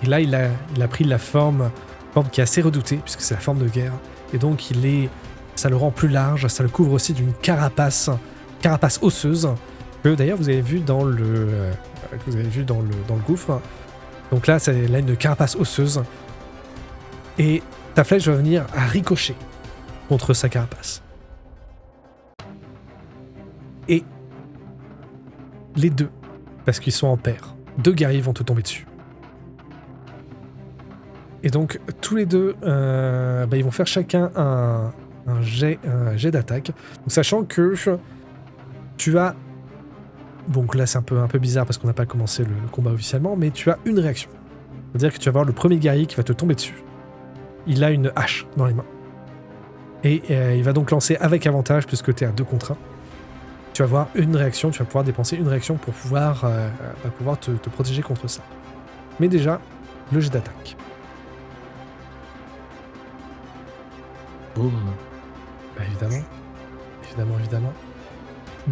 Et là, il a pris la forme qui est assez redoutée, puisque c'est la forme de guerre. Et donc, ça le rend plus large, ça le couvre aussi d'une carapace osseuse, que d'ailleurs vous avez vu dans le gouffre. Donc là, c'est une carapace osseuse. Et ta flèche va venir à ricocher contre sa carapace. Et les deux parce qu'ils sont en paire. 2 guerriers vont te tomber dessus. Et donc, tous les deux, ils vont faire chacun un jet d'attaque. Donc, sachant que tu as... Donc là, c'est un peu bizarre parce qu'on n'a pas commencé le combat officiellement, mais tu as une réaction. C'est-à-dire que tu vas voir le premier guerrier qui va te tomber dessus. Il a une hache dans les mains. Et il va donc lancer avec avantage puisque tu es à 2 contre 1. Tu vas avoir une réaction, tu vas pouvoir dépenser une réaction pour pouvoir te protéger contre ça. Mais déjà, le jet d'attaque. Boum. Évidemment.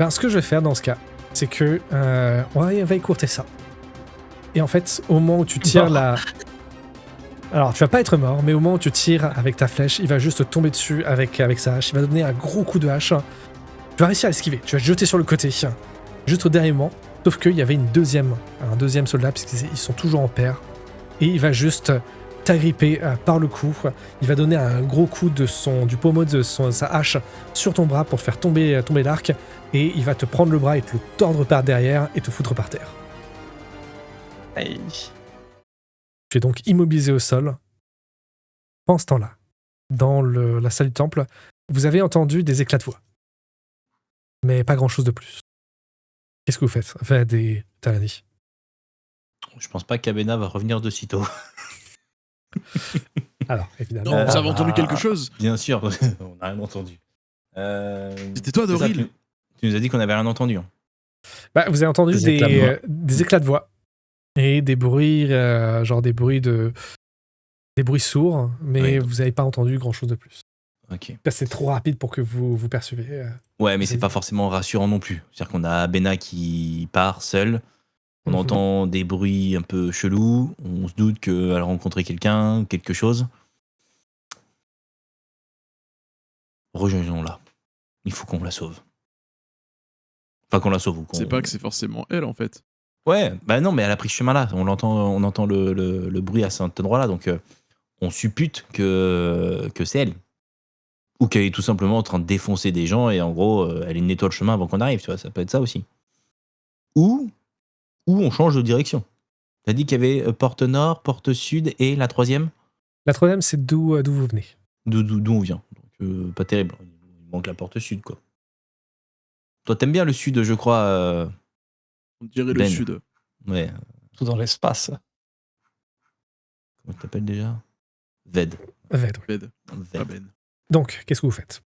Ce que je vais faire dans ce cas, c'est que on va écourter ça. Et en fait, au moment où tu tires la... Alors, tu vas pas être mort, mais au moment où tu tires avec ta flèche, il va juste tomber dessus avec sa hache. Il va donner un gros coup de hache. Tu vas réussir à l'esquiver. Tu vas te jeter sur le côté, juste derrière moi. Sauf qu'il y avait un deuxième soldat, puisqu'ils sont toujours en paire. Et il va juste t'agripper par le cou. Il va donner un gros coup du pommeau de sa hache sur ton bras pour te faire tomber l'arc. Et il va te prendre le bras et te le tordre par derrière et te foutre par terre. Aïe. Tu es donc immobilisé au sol. Pendant ce temps-là, dans la salle du temple, vous avez entendu des éclats de voix. Mais pas grand-chose de plus. Qu'est-ce que vous faites? Enfin, des Talani. Je pense pas qu'Abena va revenir de sitôt. Alors, évidemment. Non, vous avez entendu quelque chose? Bien sûr, on n'a rien entendu. C'était toi, C'est ça, Doril? tu nous as dit qu'on avait rien entendu. Hein. Vous avez entendu des éclats de voix. Et des bruits, des bruits sourds, mais Oui. vous n'avez pas entendu grand-chose de plus. Ok. C'est trop rapide pour que vous percevez. Ouais, mais c'est pas forcément rassurant non plus. C'est-à-dire qu'on a Abena qui part seul. On entend des bruits un peu chelous. On se doute qu'elle a rencontré quelqu'un, quelque chose. Rejoignons-la. Il faut qu'on la sauve. Enfin, qu'on la sauve ou qu'on... C'est pas que c'est forcément elle, en fait. Ouais, bah non, mais elle a pris ce chemin-là. On entend le bruit à cet endroit-là, donc on suppute que c'est elle. Ou qu'elle est tout simplement en train de défoncer des gens et en gros, elle nettoie le chemin avant qu'on arrive, tu vois, ça peut être ça aussi. Ou on change de direction. T'as dit qu'il y avait porte nord, porte sud et la troisième? La troisième, c'est d'où vous venez. D'où on vient. Donc, pas terrible. Il manque la porte sud, quoi. Toi, t'aimes bien le sud, je crois. On dirait Ben. le sud. Ouais. Tout dans l'espace. Comment t'appelles déjà? Ved. Ved, oui. Bed. Ved. Pas Ben. Donc, qu'est-ce que vous faites?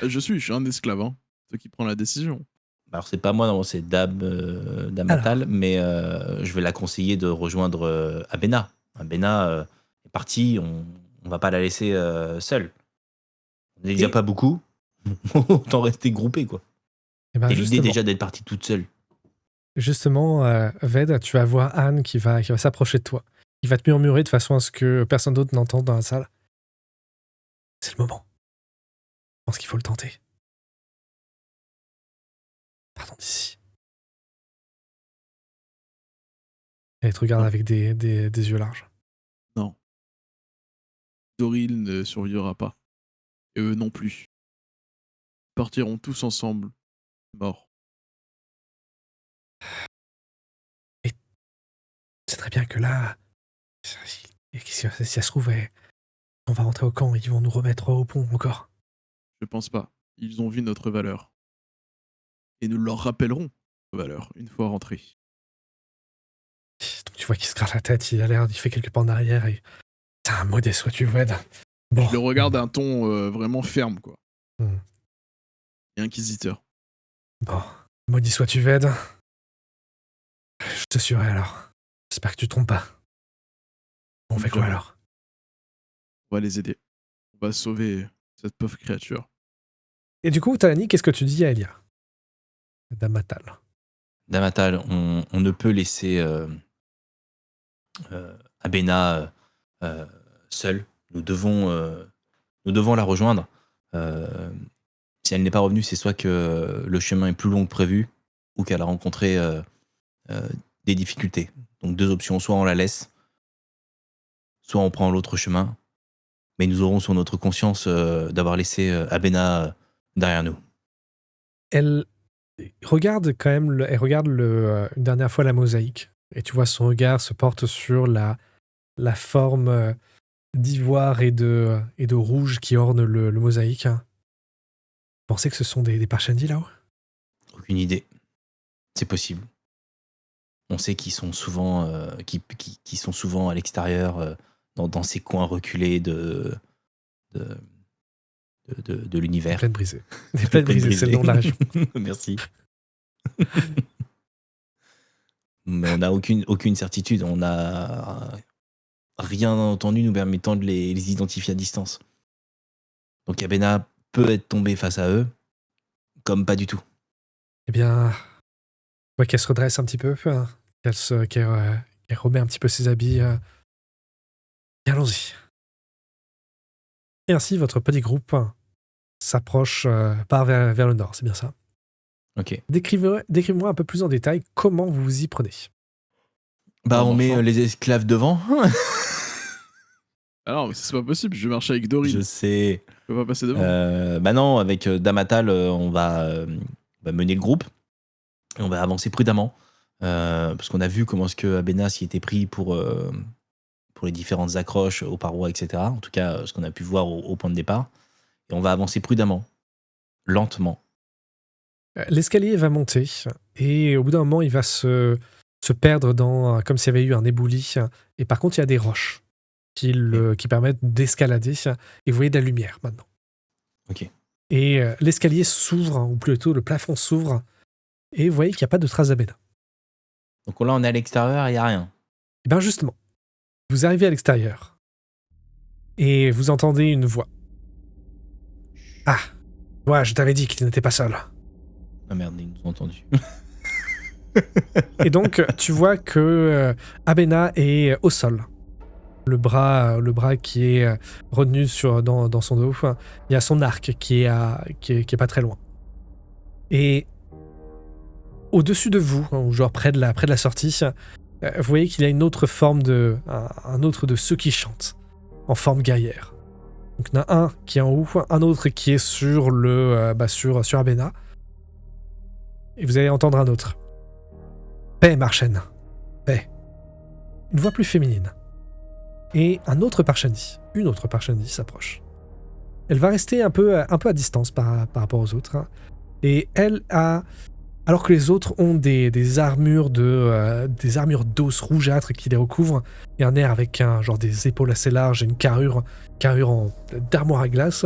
Je suis un esclave, hein. C'est qui prend la décision. Alors, c'est pas moi, non, c'est Damatal, mais je vais la conseiller de rejoindre Abena. Abena est partie, on va pas la laisser seule. On n'est déjà pas beaucoup, autant rester groupé, quoi. Eh ben, Et l'idée justement, déjà d'être partie toute seule. Justement, Ved, tu vas voir Anne qui va s'approcher de toi. Il va te murmurer de façon à ce que personne d'autre n'entende dans la salle. C'est le moment. Je pense qu'il faut le tenter. Partons d'ici. Elle te regarde avec des yeux larges. Non. Doril ne survivra pas. Et eux non plus. Ils partiront tous ensemble, morts. C'est très bien que là, si ça se trouve, on va rentrer au camp et ils vont nous remettre au pont encore. Je pense pas. Ils ont vu notre valeur. Et nous leur rappellerons nos valeurs une fois rentrés. Donc tu vois qu'il se gratte la tête, il fait quelques pas en arrière et... T'as un modeste, sois-tu, Ved. Bon. Je le regarde d'un ton vraiment ferme, quoi. Hmm. Et inquisiteur. Bon, maudit sois-tu, Ved. Je te suivrai alors. J'espère que tu te trompes pas. On fait quoi Jamais. alors? On va les aider. On va sauver cette pauvre créature. Et du coup, Talani, qu'est-ce que tu dis à Elia? Damatal. Damatal, on ne peut laisser Abena seule. Nous devons la rejoindre. Si elle n'est pas revenue, c'est soit que le chemin est plus long que prévu ou qu'elle a rencontré des difficultés. Donc 2 options, soit on la laisse, soit on prend l'autre chemin. Mais nous aurons sur notre conscience d'avoir laissé Abena derrière nous. Elle regarde quand même, elle regarde une dernière fois la mosaïque. Et tu vois son regard se porte sur la forme d'ivoire et de rouge qui orne le mosaïque. Vous pensez que ce sont des Parshendi là-haut? Aucune idée. C'est possible. On sait qu'ils sont souvent, qui sont souvent à l'extérieur, dans ces coins reculés de l'univers. Des plaines brisées. Des plaines brisées, c'est le nom de la région. Merci. Mais on n'a aucune certitude. On n'a rien entendu nous permettant de les identifier à distance. Donc Abena peut être tombé face à eux, comme pas du tout. Eh bien, je vois qu'elle se redresse un petit peu, hein, qu'elle remet un petit peu ses habits. Et allons-y. Et ainsi, votre petit groupe s'approche, part vers le nord, c'est bien ça? Ok. Décrivez-moi un peu plus en détail comment vous vous y prenez. Bah, on met les esclaves devant. Alors, mais c'est pas possible, je marche avec Dorine. Je sais. Je peux pas passer devant. Bah non, avec Damatal, on va mener le groupe et on va avancer prudemment. Parce qu'on a vu comment est-ce que Abena s'y était pris pour les différentes accroches aux parois, etc. En tout cas, ce qu'on a pu voir au point de départ. Et on va avancer prudemment, lentement. L'escalier va monter et au bout d'un moment, il va se perdre dans comme s'il y avait eu un éboulis. Et par contre, il y a des roches qui permettent d'escalader. Et vous voyez de la lumière maintenant. Ok. Et l'escalier s'ouvre, ou plutôt le plafond s'ouvre. Et vous voyez qu'il n'y a pas de trace d'Abena. Donc là, on est à l'extérieur et il n'y a rien. Et bien justement, vous arrivez à l'extérieur. Et vous entendez une voix. Ah, ouais, je t'avais dit qu'il n'était pas seul. Ah merde, ils nous ont entendus. Et donc, tu vois que Abena est au sol. Le bras qui est retenu dans son dos. Il y a son arc qui est pas très loin. Et au-dessus de vous, ou genre près de la sortie, vous voyez qu'il y a une autre forme un autre de ceux qui chantent, en forme guerrière. Donc il y en a un qui est en haut, un autre qui est sur sur Abena. Et vous allez entendre un autre. Paix, Marchen. Paix. Une voix plus féminine. Et une autre Parshendi s'approche. Elle va rester un peu à distance par rapport aux autres. Et elle a, alors que les autres ont des armures d'os rougeâtres qui les recouvrent, et un air avec des épaules assez larges et une carrure d'armoire à glace,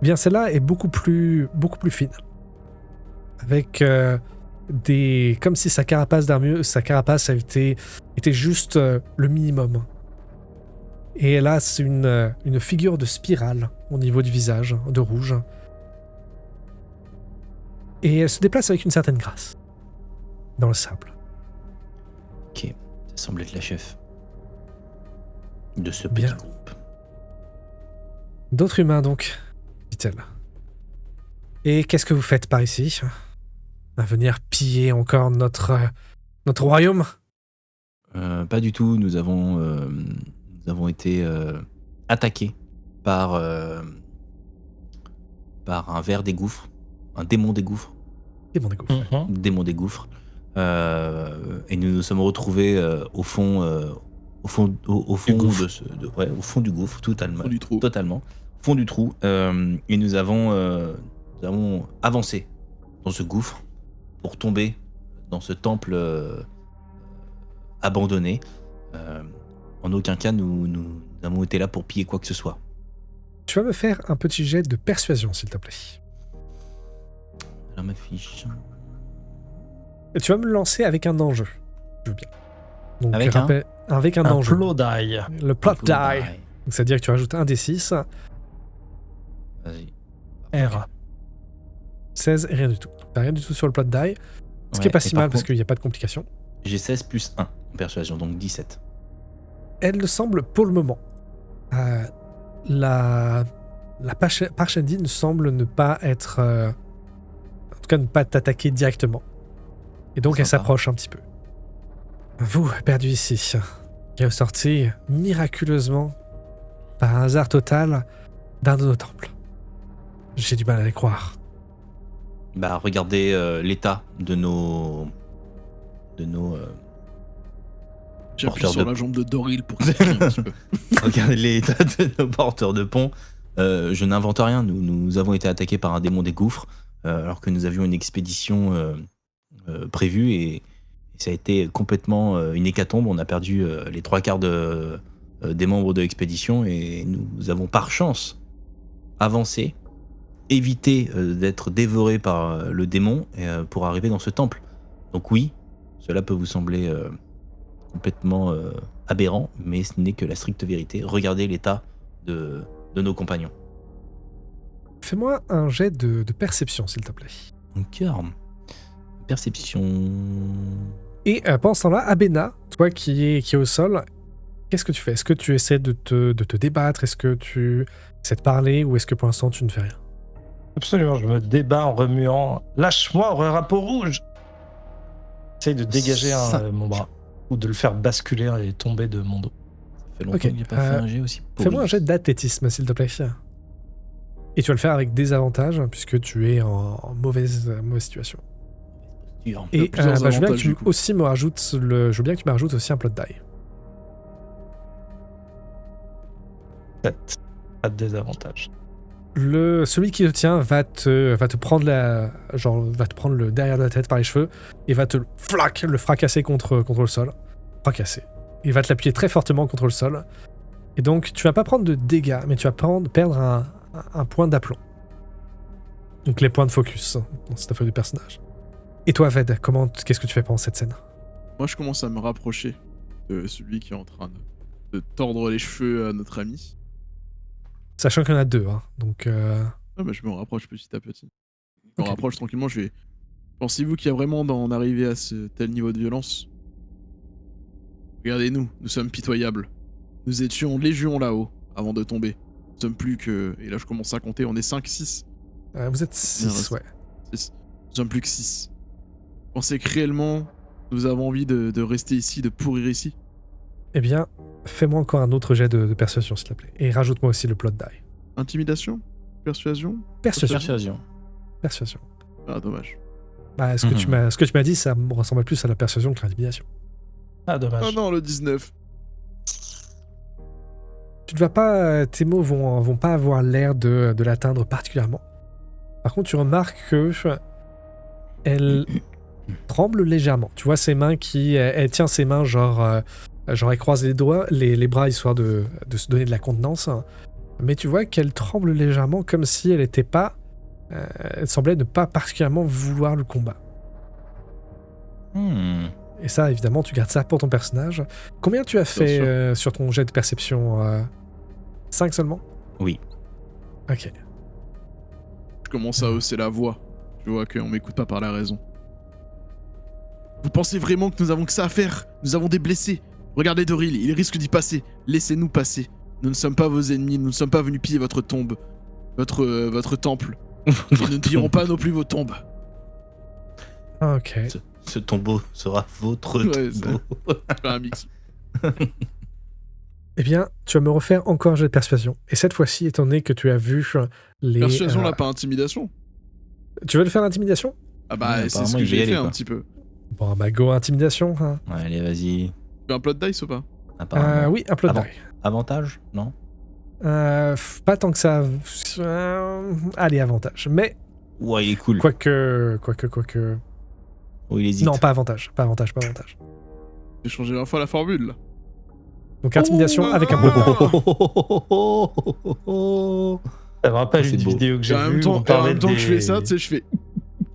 bien celle-là est beaucoup plus fine. Avec comme si sa carapace était juste le minimum. Et elle a une figure de spirale au niveau du visage, de rouge. Et elle se déplace avec une certaine grâce dans le sable. Ok, ça semble être la chef de ce Bien. petit groupe. D'autres humains donc, dit-elle. Et qu'est-ce que vous faites par ici? À venir piller encore notre royaume? Pas du tout, nous avons été attaqués par un ver des gouffres, un démon des gouffres. Démon des gouffres. Et nous nous sommes retrouvés au fond du gouffre, totalement. Fond du trou. Totalement. Fond du trou. Et nous avons avancé dans ce gouffre pour tomber dans ce temple abandonné. En aucun cas, nous avons été là pour piller quoi que ce soit. Tu vas me faire un petit jet de persuasion, s'il te plaît. Alors ma fiche. Et tu vas me le lancer avec un enjeu. Je veux bien. Donc, Avec un enjeu. Plot die. Le plot die. Donc, c'est-à-dire que tu rajoutes un des 6. Vas-y. R. 16 et rien du tout. T'as rien du tout sur le plot die. Ce qui est pas si mal parce qu'il n'y a pas de complications. J'ai 16 plus 1 en persuasion, donc 17. Elle semble pour le moment. La Parshendi ne semble ne pas être. En tout cas, ne pas t'attaquer directement. Et donc, elle s'approche un petit peu. Vous, perdu ici, qui est sorti miraculeusement, par un hasard total, d'un de nos temples. J'ai du mal à les croire. regardez l'état de nos J'appuie porteur sur de- la jambe de Doril pour qu'il crie un petit peu. regardez l'état de nos porteurs de pont. Je n'invente rien. Nous avons été attaqués par un démon des gouffres alors que nous avions une expédition prévue et ça a été complètement une hécatombe. On a perdu les 3/4 des membres de l'expédition et nous avons par chance avancé, évité d'être dévorés par le démon pour arriver dans ce temple. Donc oui, cela peut vous sembler complètement aberrant, mais ce n'est que la stricte vérité. Regardez l'état de nos compagnons. Fais-moi un jet de perception, s'il te plaît. Donc, perception. Et pendant ce temps-là, Abena, toi qui es au sol, qu'est-ce que tu fais? Est-ce que tu essaies de te débattre? Est-ce que tu essaies de parler? Ou est-ce que pour l'instant tu ne fais rien? Absolument, je me débat en remuant. Lâche-moi, Rapeau Rouge! J'essaye de dégager mon bras. Ou de le faire basculer et tomber de mon dos. Ça fait longtemps Ok, qu'il n'a pas fait un jet aussi pourri. Fais-moi un jet d'athlétisme, s'il te plaît. Et tu vas le faire avec des avantages, puisque tu es en mauvaise situation. Dur. Et plusieurs je veux bien que avantages, tu du coup. aussi me rajoutes je veux bien que tu me rajoutes aussi un plot die. 7. Pas de désavantage. Celui qui te tient va te prendre va te prendre le derrière de la tête par les cheveux et va te le fracasser contre le sol. Fracasser. Il va te l'appuyer très fortement contre le sol. Et donc, tu vas pas prendre de dégâts, mais tu vas perdre un point d'aplomb. Donc, les points de focus dans cette feuille du personnage. Et toi, Ved, qu'est-ce que tu fais pendant cette scène? Moi, je commence à me rapprocher de celui qui est en train de tordre les cheveux à notre ami. Sachant qu'il y en a deux, hein. Donc, Ah bah, je me rapproche petit à petit. Je me Ok. rapproche tranquillement, je vais... Pensez-vous qu'il y a vraiment d'en arriver à ce tel niveau de violence? Regardez-nous, nous sommes pitoyables. Nous étions légion là-haut, avant de tomber. Nous sommes plus que... Et là, je commence à compter, on est 5, 6. vous êtes 6, ouais. 6. Nous sommes plus que 6. Pensez que réellement, nous avons envie de rester ici, de pourrir ici? Eh bien, fais-moi encore un autre jet de persuasion, s'il te plaît. Et rajoute-moi aussi le plot die. Intimidation? Persuasion? Persuasion. Persuasion. Ah, dommage. Bah, ce que tu m'as dit, ça me ressemble plus à la persuasion que l'intimidation. Ah, dommage. Oh non, le 19. Tu ne vas pas, tes mots vont pas avoir l'air de l'atteindre particulièrement. Par contre, tu remarques que elle tremble légèrement. Tu vois ses mains elle tient ses mains genre elle croise les bras histoire de se donner de la contenance. Mais tu vois qu'elle tremble légèrement comme si elle était pas, elle semblait ne pas particulièrement vouloir le combat. Et ça, évidemment, tu gardes ça pour ton personnage. Combien tu as fait sur ton jet de perception 5 seulement? Oui. Ok. Je commence à hausser la voix. Je vois qu'on m'écoute pas par la raison. Vous pensez vraiment que nous avons que ça à faire? Nous avons des blessés. Regardez Doril, il risque d'y passer. Laissez-nous passer. Nous ne sommes pas vos ennemis, nous ne sommes pas venus piller votre tombe. Votre temple. Et nous ne pillerons pas non plus vos tombes. Ok. Ce tombeau sera votre Ouais, tombeau. C'est un mix. Eh bien, tu vas me refaire encore un jet de persuasion. Et cette fois-ci, étant donné que tu as vu les... Persuasion là, pas intimidation. Tu veux le faire intimidation? Ah bah, Ouais, c'est apparemment, ce que il va y j'ai aller, fait quoi. un petit peu. Bon, bah go intimidation. Hein. Ouais, allez, vas-y. Tu fais un plot dice ou pas? Apparemment. Oui, un plot Avant. die. Avantage? Non? Pas tant que ça. Allez, avantage. Mais, Ouais, il est cool. quoique... Oh, il hésite. Non, pas avantage. J'ai changé 20 fois la formule là. Donc intimidation Oh, avec un ah, plot die. Ça me rappelle C'est une beau. vidéo que Et j'ai en vue même où temps, on parlait que je fais des- ça, tu sais, je fais. Tu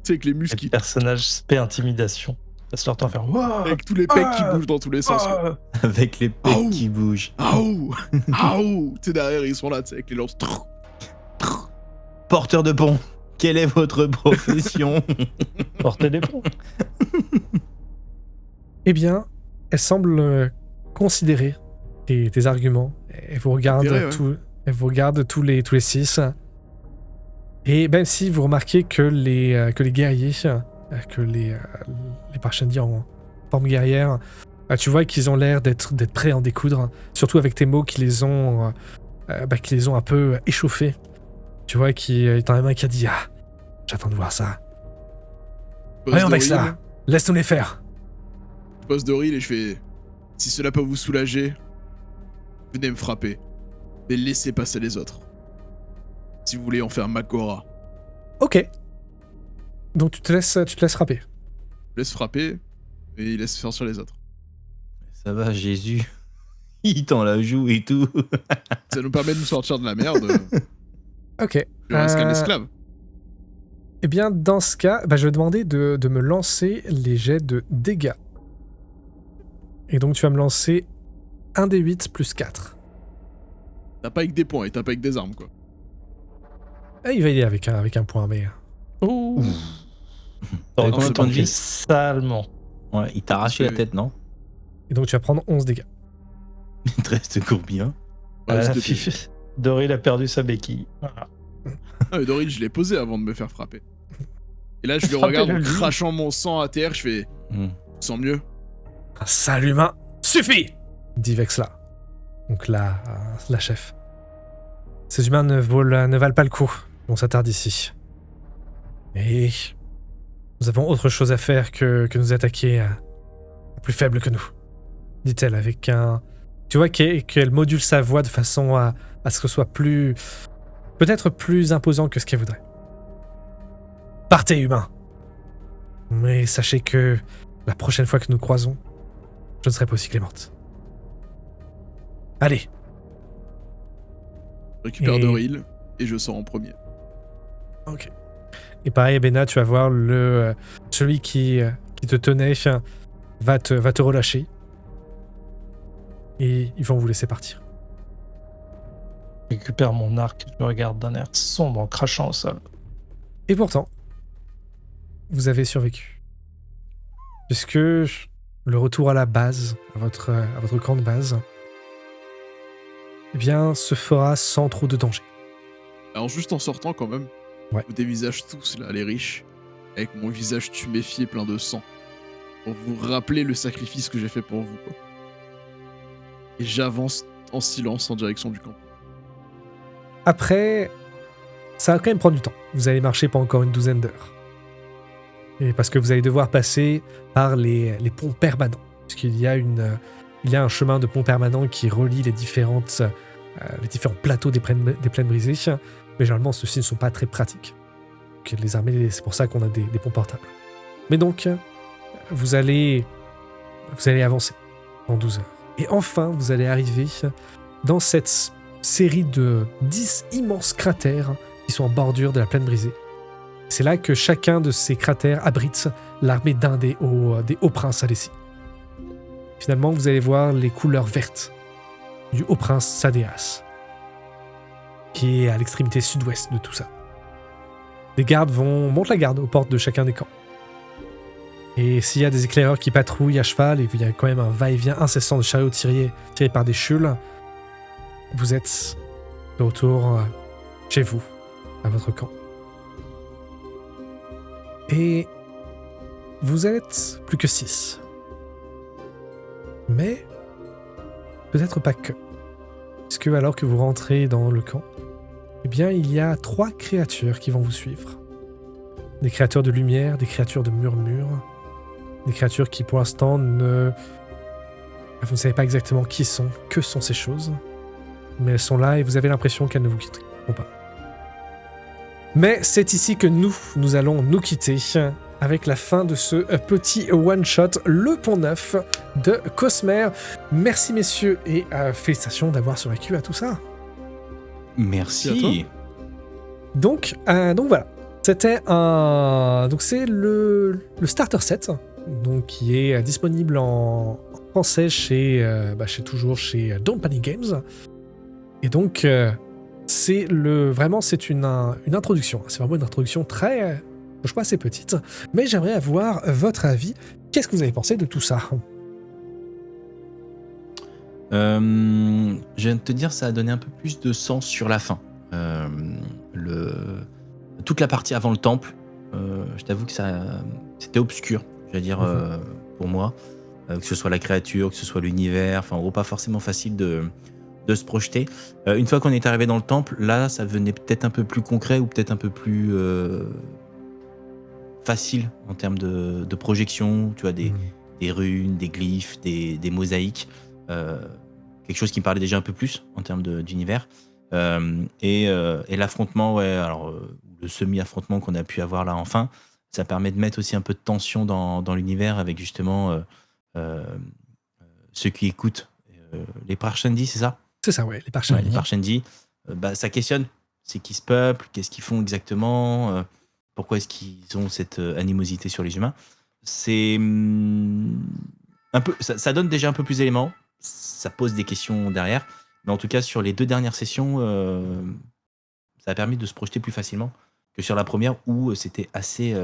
sais, avec les muscles des qui. personnages spé intimidation. Passe leur temps à faire Wouah Avec tous les pecs qui Ah bougent dans tous les sens. quoi. ah Avec les pecs Oh. qui bougent. Aouh! Aouh! Tu sais, derrière, ils sont là, tu sais, avec les lances. Porteur de pont, quelle est votre profession? Portez des ponts. Eh bien, elle semble considérer tes arguments. Elle vous regarde, Considérer, ouais. elle vous regarde tous les 6. Et même si vous remarquez que les guerriers, que les Parshendi en forme guerrière, tu vois qu'ils ont l'air d'être prêts à en découdre. Surtout avec tes mots qui les ont un peu échauffés. Tu vois qu'il y en a un qui a dit « Ah, j'attends de voir ça. Voyons avec ça. Laisse-nous les faire. Je pose Doril et je fais... Si cela peut vous soulager, venez me frapper. Mais laissez passer les autres. Si vous voulez en faire Makora. Ok. Donc tu te laisses frapper. Je laisse frapper et il laisse faire sur les autres. Ça va, Jésus. Il tend la joue et tout. Ça nous permet de nous sortir de la merde. Ok. Je reste qu'un esclave. Eh bien, dans ce cas, je vais demander de me lancer les jets de dégâts. Et donc, tu vas me lancer 1 des 8 plus 4. T'as pas avec des points, il tape avec des armes, quoi. Ah, il va y aller avec un point, mais... Ouh. T'avais combien de points de vie? Salement. Ouais, il t'a arraché la tête, non? Et donc, tu vas prendre 11 dégâts. Il te reste combien? Doril a perdu sa béquille. Voilà. Ah, mais Doril, je l'ai posé avant de me faire frapper. Et là, je le regarde en crachant mon sang à terre, je fais... Tu te sens mieux? Un sale humain. Suffit, dit Vexla. Donc là, la chef. Ces humains ne valent pas le coup. On s'attarde ici. Et nous avons autre chose à faire que nous attaquer plus faible que nous, dit-elle avec un... Tu vois qu'elle module sa voix de façon à ce que ce soit plus... peut-être plus imposant que ce qu'elle voudrait. Partez, humains. Mais sachez que la prochaine fois que nous croisons, je ne serai pas aussi clémente. Allez. Je récupère Doril et je sors en premier. Ok. Et pareil, Bena, tu vas voir celui qui te tenait va te relâcher. Et ils vont vous laisser partir. Je récupère mon arc, je le regarde d'un air sombre en crachant au sol. Et pourtant, vous avez survécu. Puisque le retour à la base, à votre camp de base, eh bien, se fera sans trop de danger. Alors juste en sortant quand même, ouais. Vous dévisagez tous là, les riches, avec mon visage tuméfié plein de sang, pour vous rappeler le sacrifice que j'ai fait pour vous, quoi. Et j'avance en silence en direction du camp. Après, ça va quand même prendre du temps. Vous allez marcher pas encore une douzaine d'heures. Et parce que vous allez devoir passer par les ponts permanents. Puisqu'il y a un chemin de pont permanent qui relie les différents plateaux des plaines brisées. Mais généralement, ceux-ci ne sont pas très pratiques. Donc, les armées, c'est pour ça qu'on a des ponts portables. Mais donc, vous allez avancer en 12 heures. Et enfin, vous allez arriver dans cette série de 10 immenses cratères qui sont en bordure de la plaine brisée. C'est là que chacun de ces cratères abrite l'armée d'un des hauts princes Alessi. Finalement, vous allez voir les couleurs vertes du haut prince Sadéas, qui est à l'extrémité sud-ouest de tout ça. Les gardes montent la garde aux portes de chacun des camps. Et s'il y a des éclaireurs qui patrouillent à cheval, et qu'il y a quand même un va-et-vient incessant de chariots tirés par des chules, vous êtes de retour chez vous, à votre camp. Et vous êtes plus que 6. Mais peut-être pas que. Puisque alors que vous rentrez dans le camp, eh bien il y a 3 créatures qui vont vous suivre. Des créatures de lumière, des créatures de murmure, des créatures qui pour l'instant vous ne savez pas exactement qui sont, que sont ces choses, mais elles sont là et vous avez l'impression qu'elles ne vous quitteront pas. Mais c'est ici que nous allons nous quitter avec la fin de ce petit one-shot, le pont neuf de Cosmer. Merci messieurs et félicitations d'avoir survécu à tout ça. Merci. Donc voilà, c'était donc c'est le starter set, donc qui est disponible en français chez Don't Panic Games. Et donc c'est une introduction. C'est vraiment une introduction très, je crois, assez petite. Mais j'aimerais avoir votre avis. Qu'est-ce que vous avez pensé de tout ça ? Je viens de te dire, ça a donné un peu plus de sens sur la fin. Toute la partie avant le temple, je t'avoue que c'était obscur, je veux dire, pour moi. Que ce soit la créature, que ce soit l'univers, enfin, en gros, pas forcément facile de se projeter. Une fois qu'on est arrivé dans le temple, là, ça devenait peut-être un peu plus concret ou peut-être un peu plus facile en termes de projection, tu vois, des runes, des glyphes, des mosaïques, quelque chose qui me parlait déjà un peu plus en termes d'univers. Et l'affrontement, alors le semi-affrontement qu'on a pu avoir là enfin, ça permet de mettre aussi un peu de tension dans l'univers avec justement ceux qui écoutent les Parshendi, c'est ça ? C'est ça, ouais, les Ouais, Parshendi. les Parshendi. Ça questionne, c'est qui se peuple, qu'est-ce qu'ils font exactement, pourquoi est-ce qu'ils ont cette animosité sur les humains. C'est un peu, ça donne déjà un peu plus d'éléments, ça pose des questions derrière, mais en tout cas sur les 2 dernières sessions, ça a permis de se projeter plus facilement que sur la première où c'était assez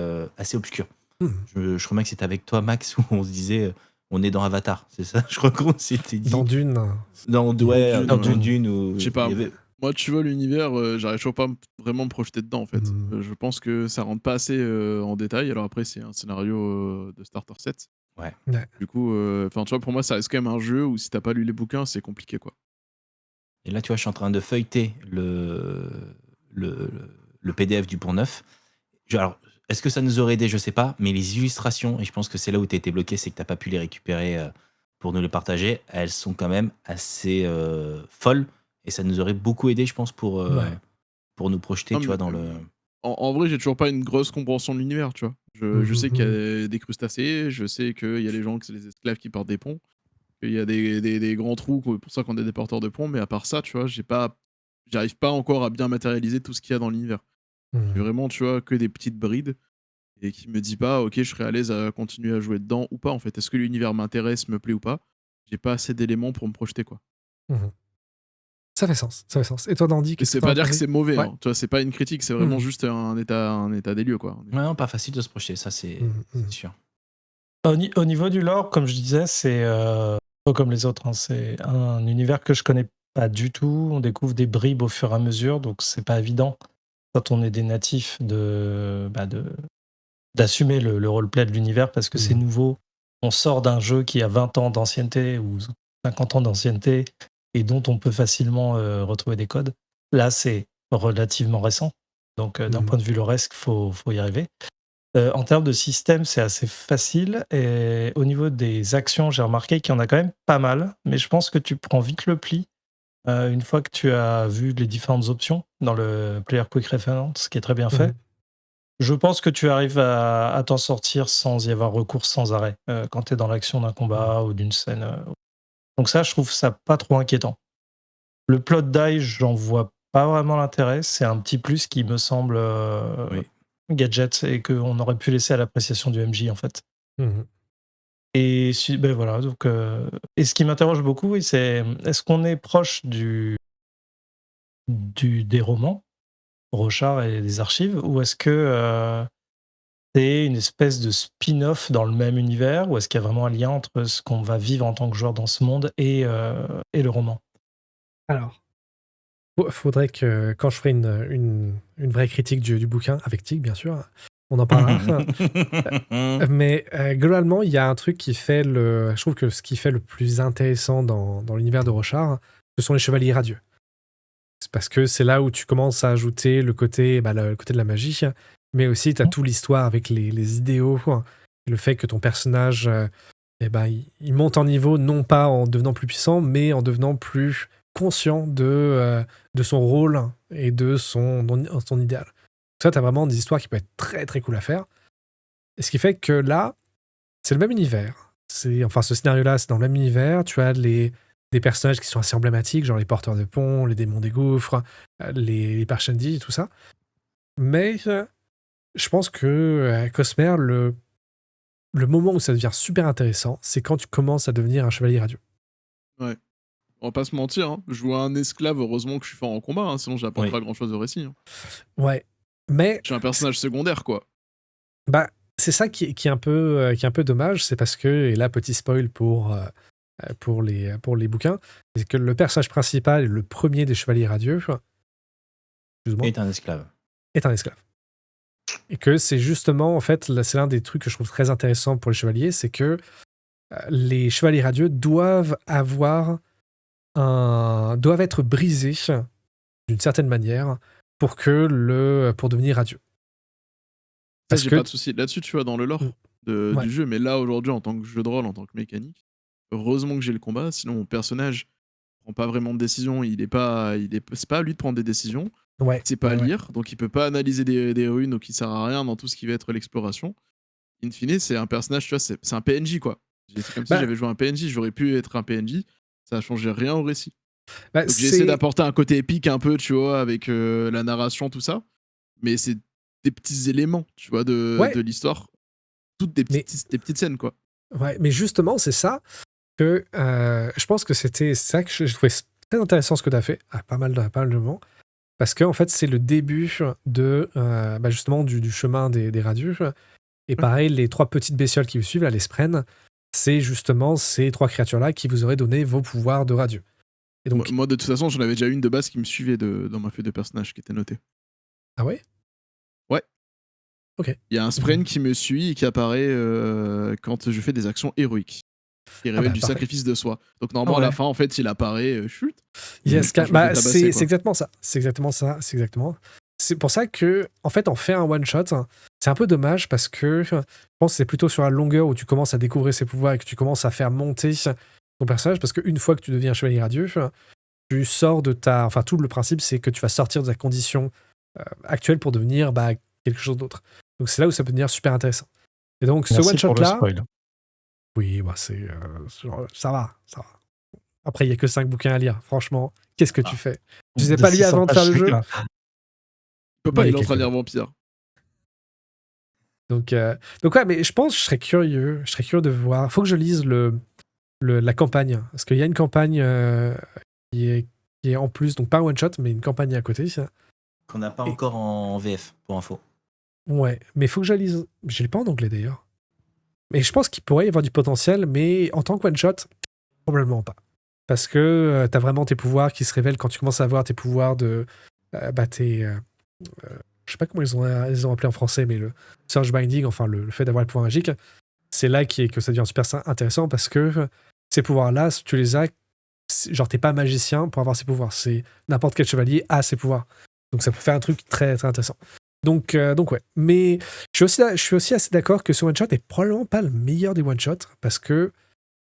obscur. Je crois que c'était avec toi, Max, où on se disait on est dans Avatar, c'est ça? Je crois qu'on s'était dit. Dans Dune. Dans Dune où Je sais pas. il y avait... Moi, tu vois, l'univers, j'arrive toujours pas à vraiment me projeter dedans, en fait. Je pense que ça rentre pas assez en détail. Alors après, c'est un scénario de starter set. Ouais. Du coup, tu vois, pour moi, ça reste quand même un jeu où si t'as pas lu les bouquins, c'est compliqué, quoi. Et là, tu vois, je suis en train de feuilleter le PDF du Pont Neuf. Alors, est-ce que ça nous aurait aidé? Je sais pas, mais les illustrations, et je pense que c'est là où tu as été bloqué, c'est que tu n'as pas pu les récupérer pour nous les partager. Elles sont quand même assez folles, et ça nous aurait beaucoup aidé, je pense, pour nous projeter, Non, tu vois, dans le... En vrai, j'ai toujours pas une grosse compréhension de l'univers, tu vois. Je sais qu'il y a des crustacés, je sais qu'il y a les gens, que c'est les esclaves qui portent des ponts, qu'il y a des grands trous, pour ça qu'on est des porteurs de ponts, mais à part ça, tu vois, j'arrive pas encore à bien matérialiser tout ce qu'il y a dans l'univers. J'ai vraiment, tu vois, que des petites brides, et qui me dit pas, ok, je serais à l'aise à continuer à jouer dedans ou pas, en fait. Est-ce que l'univers m'intéresse, me plaît ou pas? J'ai pas assez d'éléments pour me projeter, quoi. Ça fait sens, ça fait sens. Et toi, Dandy, Et qu'est-ce que c'est t'en pas as dire que pensé? c'est mauvais, Ouais. hein. Tu vois, c'est pas une critique, c'est vraiment juste un état des lieux, quoi. Ouais, non, pas facile de se projeter, ça c'est sûr. Au niveau du lore, comme je disais, c'est pas comme les autres, hein. C'est un univers que je connais pas du tout. On découvre des bribes au fur et à mesure, donc c'est pas évident quand on est des natifs d'assumer le roleplay de l'univers parce que c'est nouveau. On sort d'un jeu qui a 20 ans d'ancienneté ou 50 ans d'ancienneté et dont on peut facilement retrouver des codes. Là, c'est relativement récent. Donc, d'un point de vue loresque, faut y arriver. En termes de système, c'est assez facile. Et au niveau des actions, j'ai remarqué qu'il y en a quand même pas mal. Mais je pense que tu prends vite le pli une fois que tu as vu les différentes options dans le Player Quick Reference, qui est très bien fait. Je pense que tu arrives à t'en sortir sans y avoir recours sans arrêt quand tu es dans l'action d'un combat ou d'une scène. Donc ça, je trouve ça pas trop inquiétant. Le plot die, j'en vois pas vraiment l'intérêt. C'est un petit plus qui me semble gadget et qu'on aurait pu laisser à l'appréciation du MJ en fait. Et ben voilà, donc, et ce qui m'interroge beaucoup, oui, c'est est-ce qu'on est proche des romans, Rochard et des archives, ou est-ce que c'est une espèce de spin-off dans le même univers, ou est-ce qu'il y a vraiment un lien entre ce qu'on va vivre en tant que joueur dans ce monde et le roman? Alors, faudrait que quand je ferai une vraie critique du bouquin, avec Tig, bien sûr, on en parlera. Mais globalement, il y a un truc qui fait je trouve que ce qui fait le plus intéressant dans l'univers de Rochard, ce sont les chevaliers radieux. C'est parce que c'est là où tu commences à ajouter le côté de la magie, mais aussi tu as toute l'histoire avec les idéaux, le fait que ton personnage, il monte en niveau, non pas en devenant plus puissant, mais en devenant plus conscient de son rôle et de son idéal. Ça, tu as vraiment des histoires qui peuvent être très très cool à faire. Et ce qui fait que là, c'est le même univers. Ce scénario-là, c'est dans le même univers. Tu as des personnages qui sont assez emblématiques, genre les porteurs de ponts, les démons des gouffres, les Parshendi, tout ça. Mais je pense que Cosmer, le moment où ça devient super intéressant, c'est quand tu commences à devenir un chevalier radieux. Ouais. On va pas se mentir, hein. Je vois un esclave, heureusement que je suis fort en combat, hein, sinon j'apporte pas grand-chose au récit. Hein. Ouais, mais... Je suis un personnage secondaire, quoi. Bah, c'est ça qui est un peu dommage, c'est parce que, et là, petit spoil pour les bouquins, c'est que le personnage principal et le premier des chevaliers radieux est un esclave. Et que c'est justement, en fait, là, c'est l'un des trucs que je trouve très intéressant pour les chevaliers, c'est que les chevaliers radieux doivent être brisés d'une certaine manière pour devenir radieux. Parce j'ai que pas de souci là-dessus, tu vois, dans le lore Ouais. du jeu. Mais là, aujourd'hui, en tant que jeu de rôle, en tant que mécanique, heureusement que j'ai le combat. Sinon, mon personnage prend pas vraiment de décision. C'est pas à lui de prendre des décisions. Ouais, Il sait pas ouais, ouais. lire, donc il peut pas analyser des runes, donc il sert à rien dans tout ce qui va être l'exploration. In fine, c'est un personnage, tu vois, c'est un PNJ, quoi. C'est comme si Bah, j'avais joué un PNJ, j'aurais pu être un PNJ, ça a changé rien au récit. bah, Donc j'ai essayé c'est d'apporter un côté épique un peu, tu vois, avec la narration, tout ça. Mais c'est des petits éléments, tu vois, de ouais, l'histoire. Toutes des mais petites scènes, quoi. ouais, mais justement, c'est ça que je pense que c'était ça que je trouvais très intéressant ce que tu as fait à pas mal de moments. Parce que en fait, c'est le début de justement du chemin des radieux. Et Ouais. pareil, les 3 petites bestioles qui vous suivent, là, les Spren, c'est justement ces 3 créatures-là qui vous auraient donné vos pouvoirs de radieux. Et donc, Moi, de toute façon, j'en avais déjà une de base qui me suivait dans ma feuille de personnage qui était notée. ah ouais? Ouais. Ok. Il y a un Spren qui me suit et qui apparaît quand je fais des actions héroïques. Qui Ah révèle bah du parfait. sacrifice de soi. Donc Ah normalement, à la ouais. fin, en fait, il apparaît, chut, Yes, quand je me fais tabasser, c'est quoi. exactement ça. C'est exactement ça. C'est exactement. C'est pour ça que, en fait, en faire un one-shot, c'est un peu dommage parce que je pense que c'est plutôt sur la longueur où tu commences à découvrir ses pouvoirs et que tu commences à faire monter ton personnage parce qu'une fois que tu deviens chevalier radieux, tu sors de ta. Enfin, tout le principe, c'est que tu vas sortir de ta condition actuelle pour devenir quelque chose d'autre. Donc, c'est là où ça peut devenir super intéressant. Et donc, ce Merci pour le one-shot-là, spoil. oui, c'est. Ça va, ça va. Après, il n'y a que 5 bouquins à lire. Franchement, qu'est-ce que tu fais? Tu les as De pas lus 600 avant de faire pages le jeu? chacun. Il peut pas, Ouais, il est en train de quelques-uns. lire Vampire. Donc ouais, mais je pense que je serais curieux. Je serais curieux de voir. Faut que je lise la campagne. Parce qu'il y a une campagne qui, est, qui est en plus, donc pas un one-shot, mais une campagne à côté. Ça. Qu'on n'a pas Et, encore en VF, pour info. ouais, mais faut que je la lise. Je l'ai pas en anglais d'ailleurs. Mais je pense qu'il pourrait y avoir du potentiel, mais en tant que one-shot, probablement pas. Parce que t'as vraiment tes pouvoirs qui se révèlent quand tu commences à avoir tes pouvoirs de. Tes. Je sais pas comment ils ont appelé en français, mais le Surge Binding, enfin le fait d'avoir le pouvoir magique, c'est là que ça devient super intéressant parce que ces pouvoirs-là, si tu les as, genre t'es pas magicien pour avoir ces pouvoirs. C'est n'importe quel chevalier a ces pouvoirs. Donc ça peut faire un truc très, très intéressant. Donc ouais. Mais je suis aussi assez d'accord que ce one-shot est probablement pas le meilleur des one-shots parce que,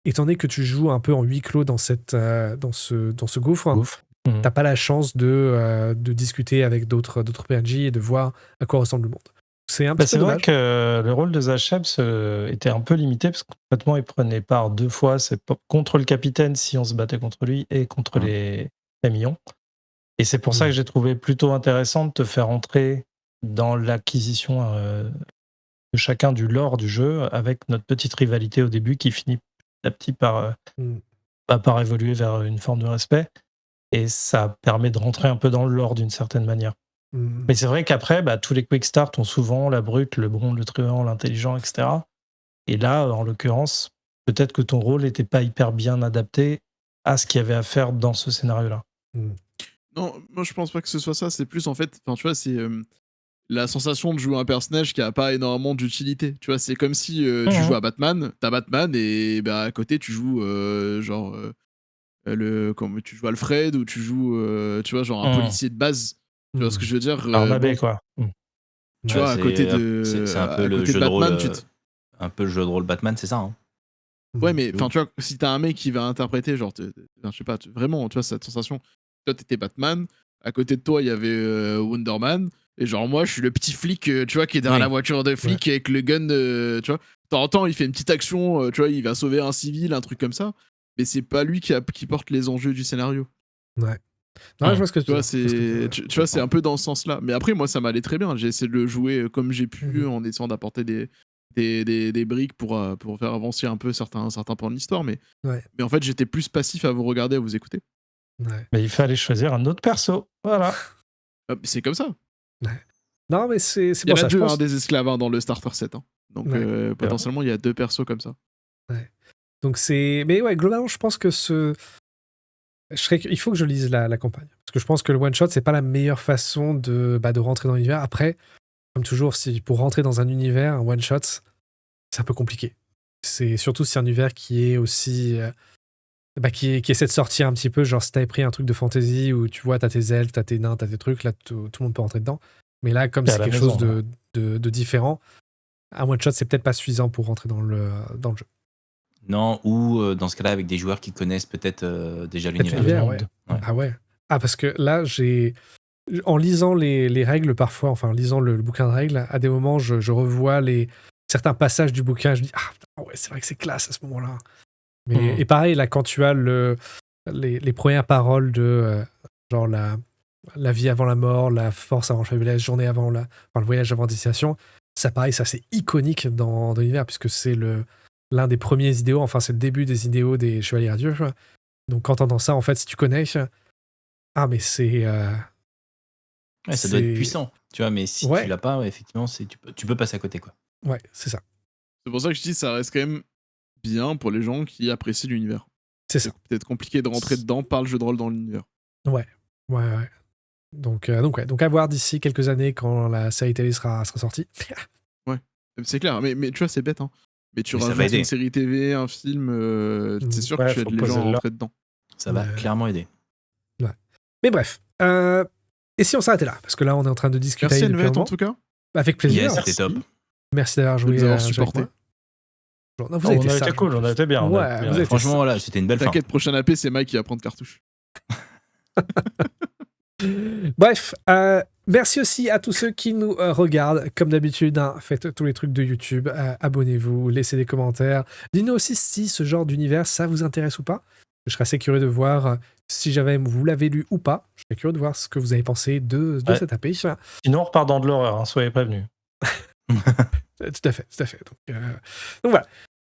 étant donné que tu joues un peu en huis clos dans dans ce gouffre, Ouf. t'as pas la chance de discuter avec d'autres PNJ et de voir à quoi ressemble le monde. C'est un petit peu C'est vrai dommage. que le rôle de Zachems était un peu limité parce que concrètement, il prenait part 2 fois. C'est contre le capitaine si on se battait contre lui et contre les camions. Et c'est pour ça que j'ai trouvé plutôt intéressant de te faire entrer dans l'acquisition de chacun du lore du jeu avec notre petite rivalité au début qui finit petit à petit par évoluer vers une forme de respect. Et ça permet de rentrer un peu dans le lore d'une certaine manière. Mais c'est vrai qu'après, tous les quick start ont souvent la brute, le bon, le truand, l'intelligent, etc. Et là, en l'occurrence, peut-être que ton rôle n'était pas hyper bien adapté à ce qu'il y avait à faire dans ce scénario-là. Non, moi je pense pas que ce soit ça. C'est plus en fait, enfin tu vois, c'est la sensation de jouer un personnage qui a pas énormément d'utilité. Tu vois, c'est comme si tu joues à Batman, t'as Batman et à côté tu joues comme tu joues Alfred ou tu joues tu vois genre un policier de base. Tu vois ce que je veux dire Barnabé, bon, quoi. tu vois à côté C'est un peu à le côté de jeu de rôle. Batman, tu te Un peu le jeu de rôle Batman, c'est ça, hein. ouais, mais enfin, tu vois, si t'as un mec qui va interpréter, genre, enfin, je sais pas, vraiment, tu vois, cette sensation. Toi, t'étais Batman, à côté de toi, il y avait Wonder Man, et genre, moi, je suis le petit flic, tu vois, qui est derrière Oui. la voiture de flic avec le gun, tu vois. De temps en temps, il fait une petite action, tu vois, il va sauver un civil, un truc comme ça, mais c'est pas lui qui porte les enjeux du scénario. Ouais. Non, je vois ce que Tu tu veux vois, dire. tu vois, c'est un peu dans ce sens-là. Mais après, moi, ça m'allait très bien. J'ai essayé de le jouer comme j'ai pu, en essayant d'apporter des briques pour faire avancer un peu certains points de l'histoire. Mais en fait, j'étais plus passif à vous regarder, à vous écouter. Ouais. Mais il fallait choisir un autre perso. Voilà. C'est comme ça. Ouais. Non, mais c'est Il y en pour a ça, je deux pense. des esclaves dans le starter set. Donc potentiellement, il y a 2 persos comme ça. Ouais. Donc c'est. Mais ouais, globalement, je pense que il faut que je lise la campagne. Parce que je pense que le one-shot, c'est pas la meilleure façon de rentrer dans l'univers. Après, comme toujours, pour rentrer dans un univers, un one-shot, c'est un peu compliqué. C'est surtout si c'est un univers qui est aussi. Qui essaie de sortir un petit peu, genre si t'avais pris un truc de fantasy où tu vois, t'as tes elfes, t'as tes nains, t'as tes trucs, là tout le monde peut rentrer dedans. Mais là, comme T'es à c'est la quelque maison, chose là. de différent, un one-shot, c'est peut-être pas suffisant pour rentrer dans le jeu. Non, ou dans ce cas-là, avec des joueurs qui connaissent peut-être déjà l'univers. l'univers, ouais. Ouais. Ah ouais. Ah, parce que là, en lisant les règles parfois, enfin en lisant le bouquin de règles, à des moments, je revois certains passages du bouquin, je me dis, ah putain, ouais, c'est vrai que c'est classe à ce moment-là. Et pareil, là, quand tu as les premières paroles de genre la vie avant la mort, la force avant la faiblesse, journée avant le voyage avant destination, ça pareil, ça c'est iconique dans l'univers, puisque c'est l'un des premiers idéaux, enfin c'est le début des idéaux des Chevaliers Radieux. Donc quand t'entends ça, en fait, si tu connais, ah mais c'est... ça doit être puissant, tu vois, mais si tu l'as pas, effectivement, tu peux passer à côté, quoi. Ouais, c'est ça. C'est pour ça que je dis ça reste quand même bien pour les gens qui apprécient l'univers. C'est ça. Peut-être compliqué de rentrer dedans par le jeu de rôle dans l'univers. Ouais. Donc à voir d'ici quelques années quand la série télé sera sortie. Ouais, c'est clair. Mais tu vois, c'est bête, hein. Mais tu rajoutes une série TV, un film, c'est sûr que tu aides les gens à rentrer dedans. Ça va clairement aider. Ouais. Mais bref. Et si on s'arrêtait là? Parce que là, on est en train de discuter. Merci Helvet, en tout cas. Avec plaisir. Yes, c'était top. Merci d'avoir joué. De nous avoir supporté. Non, vous avez été on a été cool, on a été bien. Ouais, franchement, voilà, c'était une belle fin. T'inquiète, prochain AP, c'est Mike qui va prendre cartouche. Bref, merci aussi à tous ceux qui nous regardent. Comme d'habitude, faites tous les trucs de YouTube. Abonnez-vous, laissez des commentaires. Dites-nous aussi si ce genre d'univers, ça vous intéresse ou pas. Je serais assez curieux de voir si jamais vous l'avez lu ou pas. Je serais curieux de voir ce que vous avez pensé de cette AP. Sinon, on repart dans de l'horreur, soyez prévenus. Tout à fait.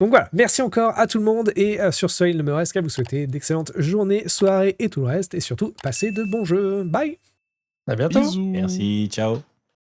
Donc voilà, merci encore à tout le monde et sur ce, il ne me reste qu'à vous souhaiter d'excellentes journées, soirées et tout le reste et surtout, passez de bons jeux. Bye. À bientôt. Bisous. Merci, ciao.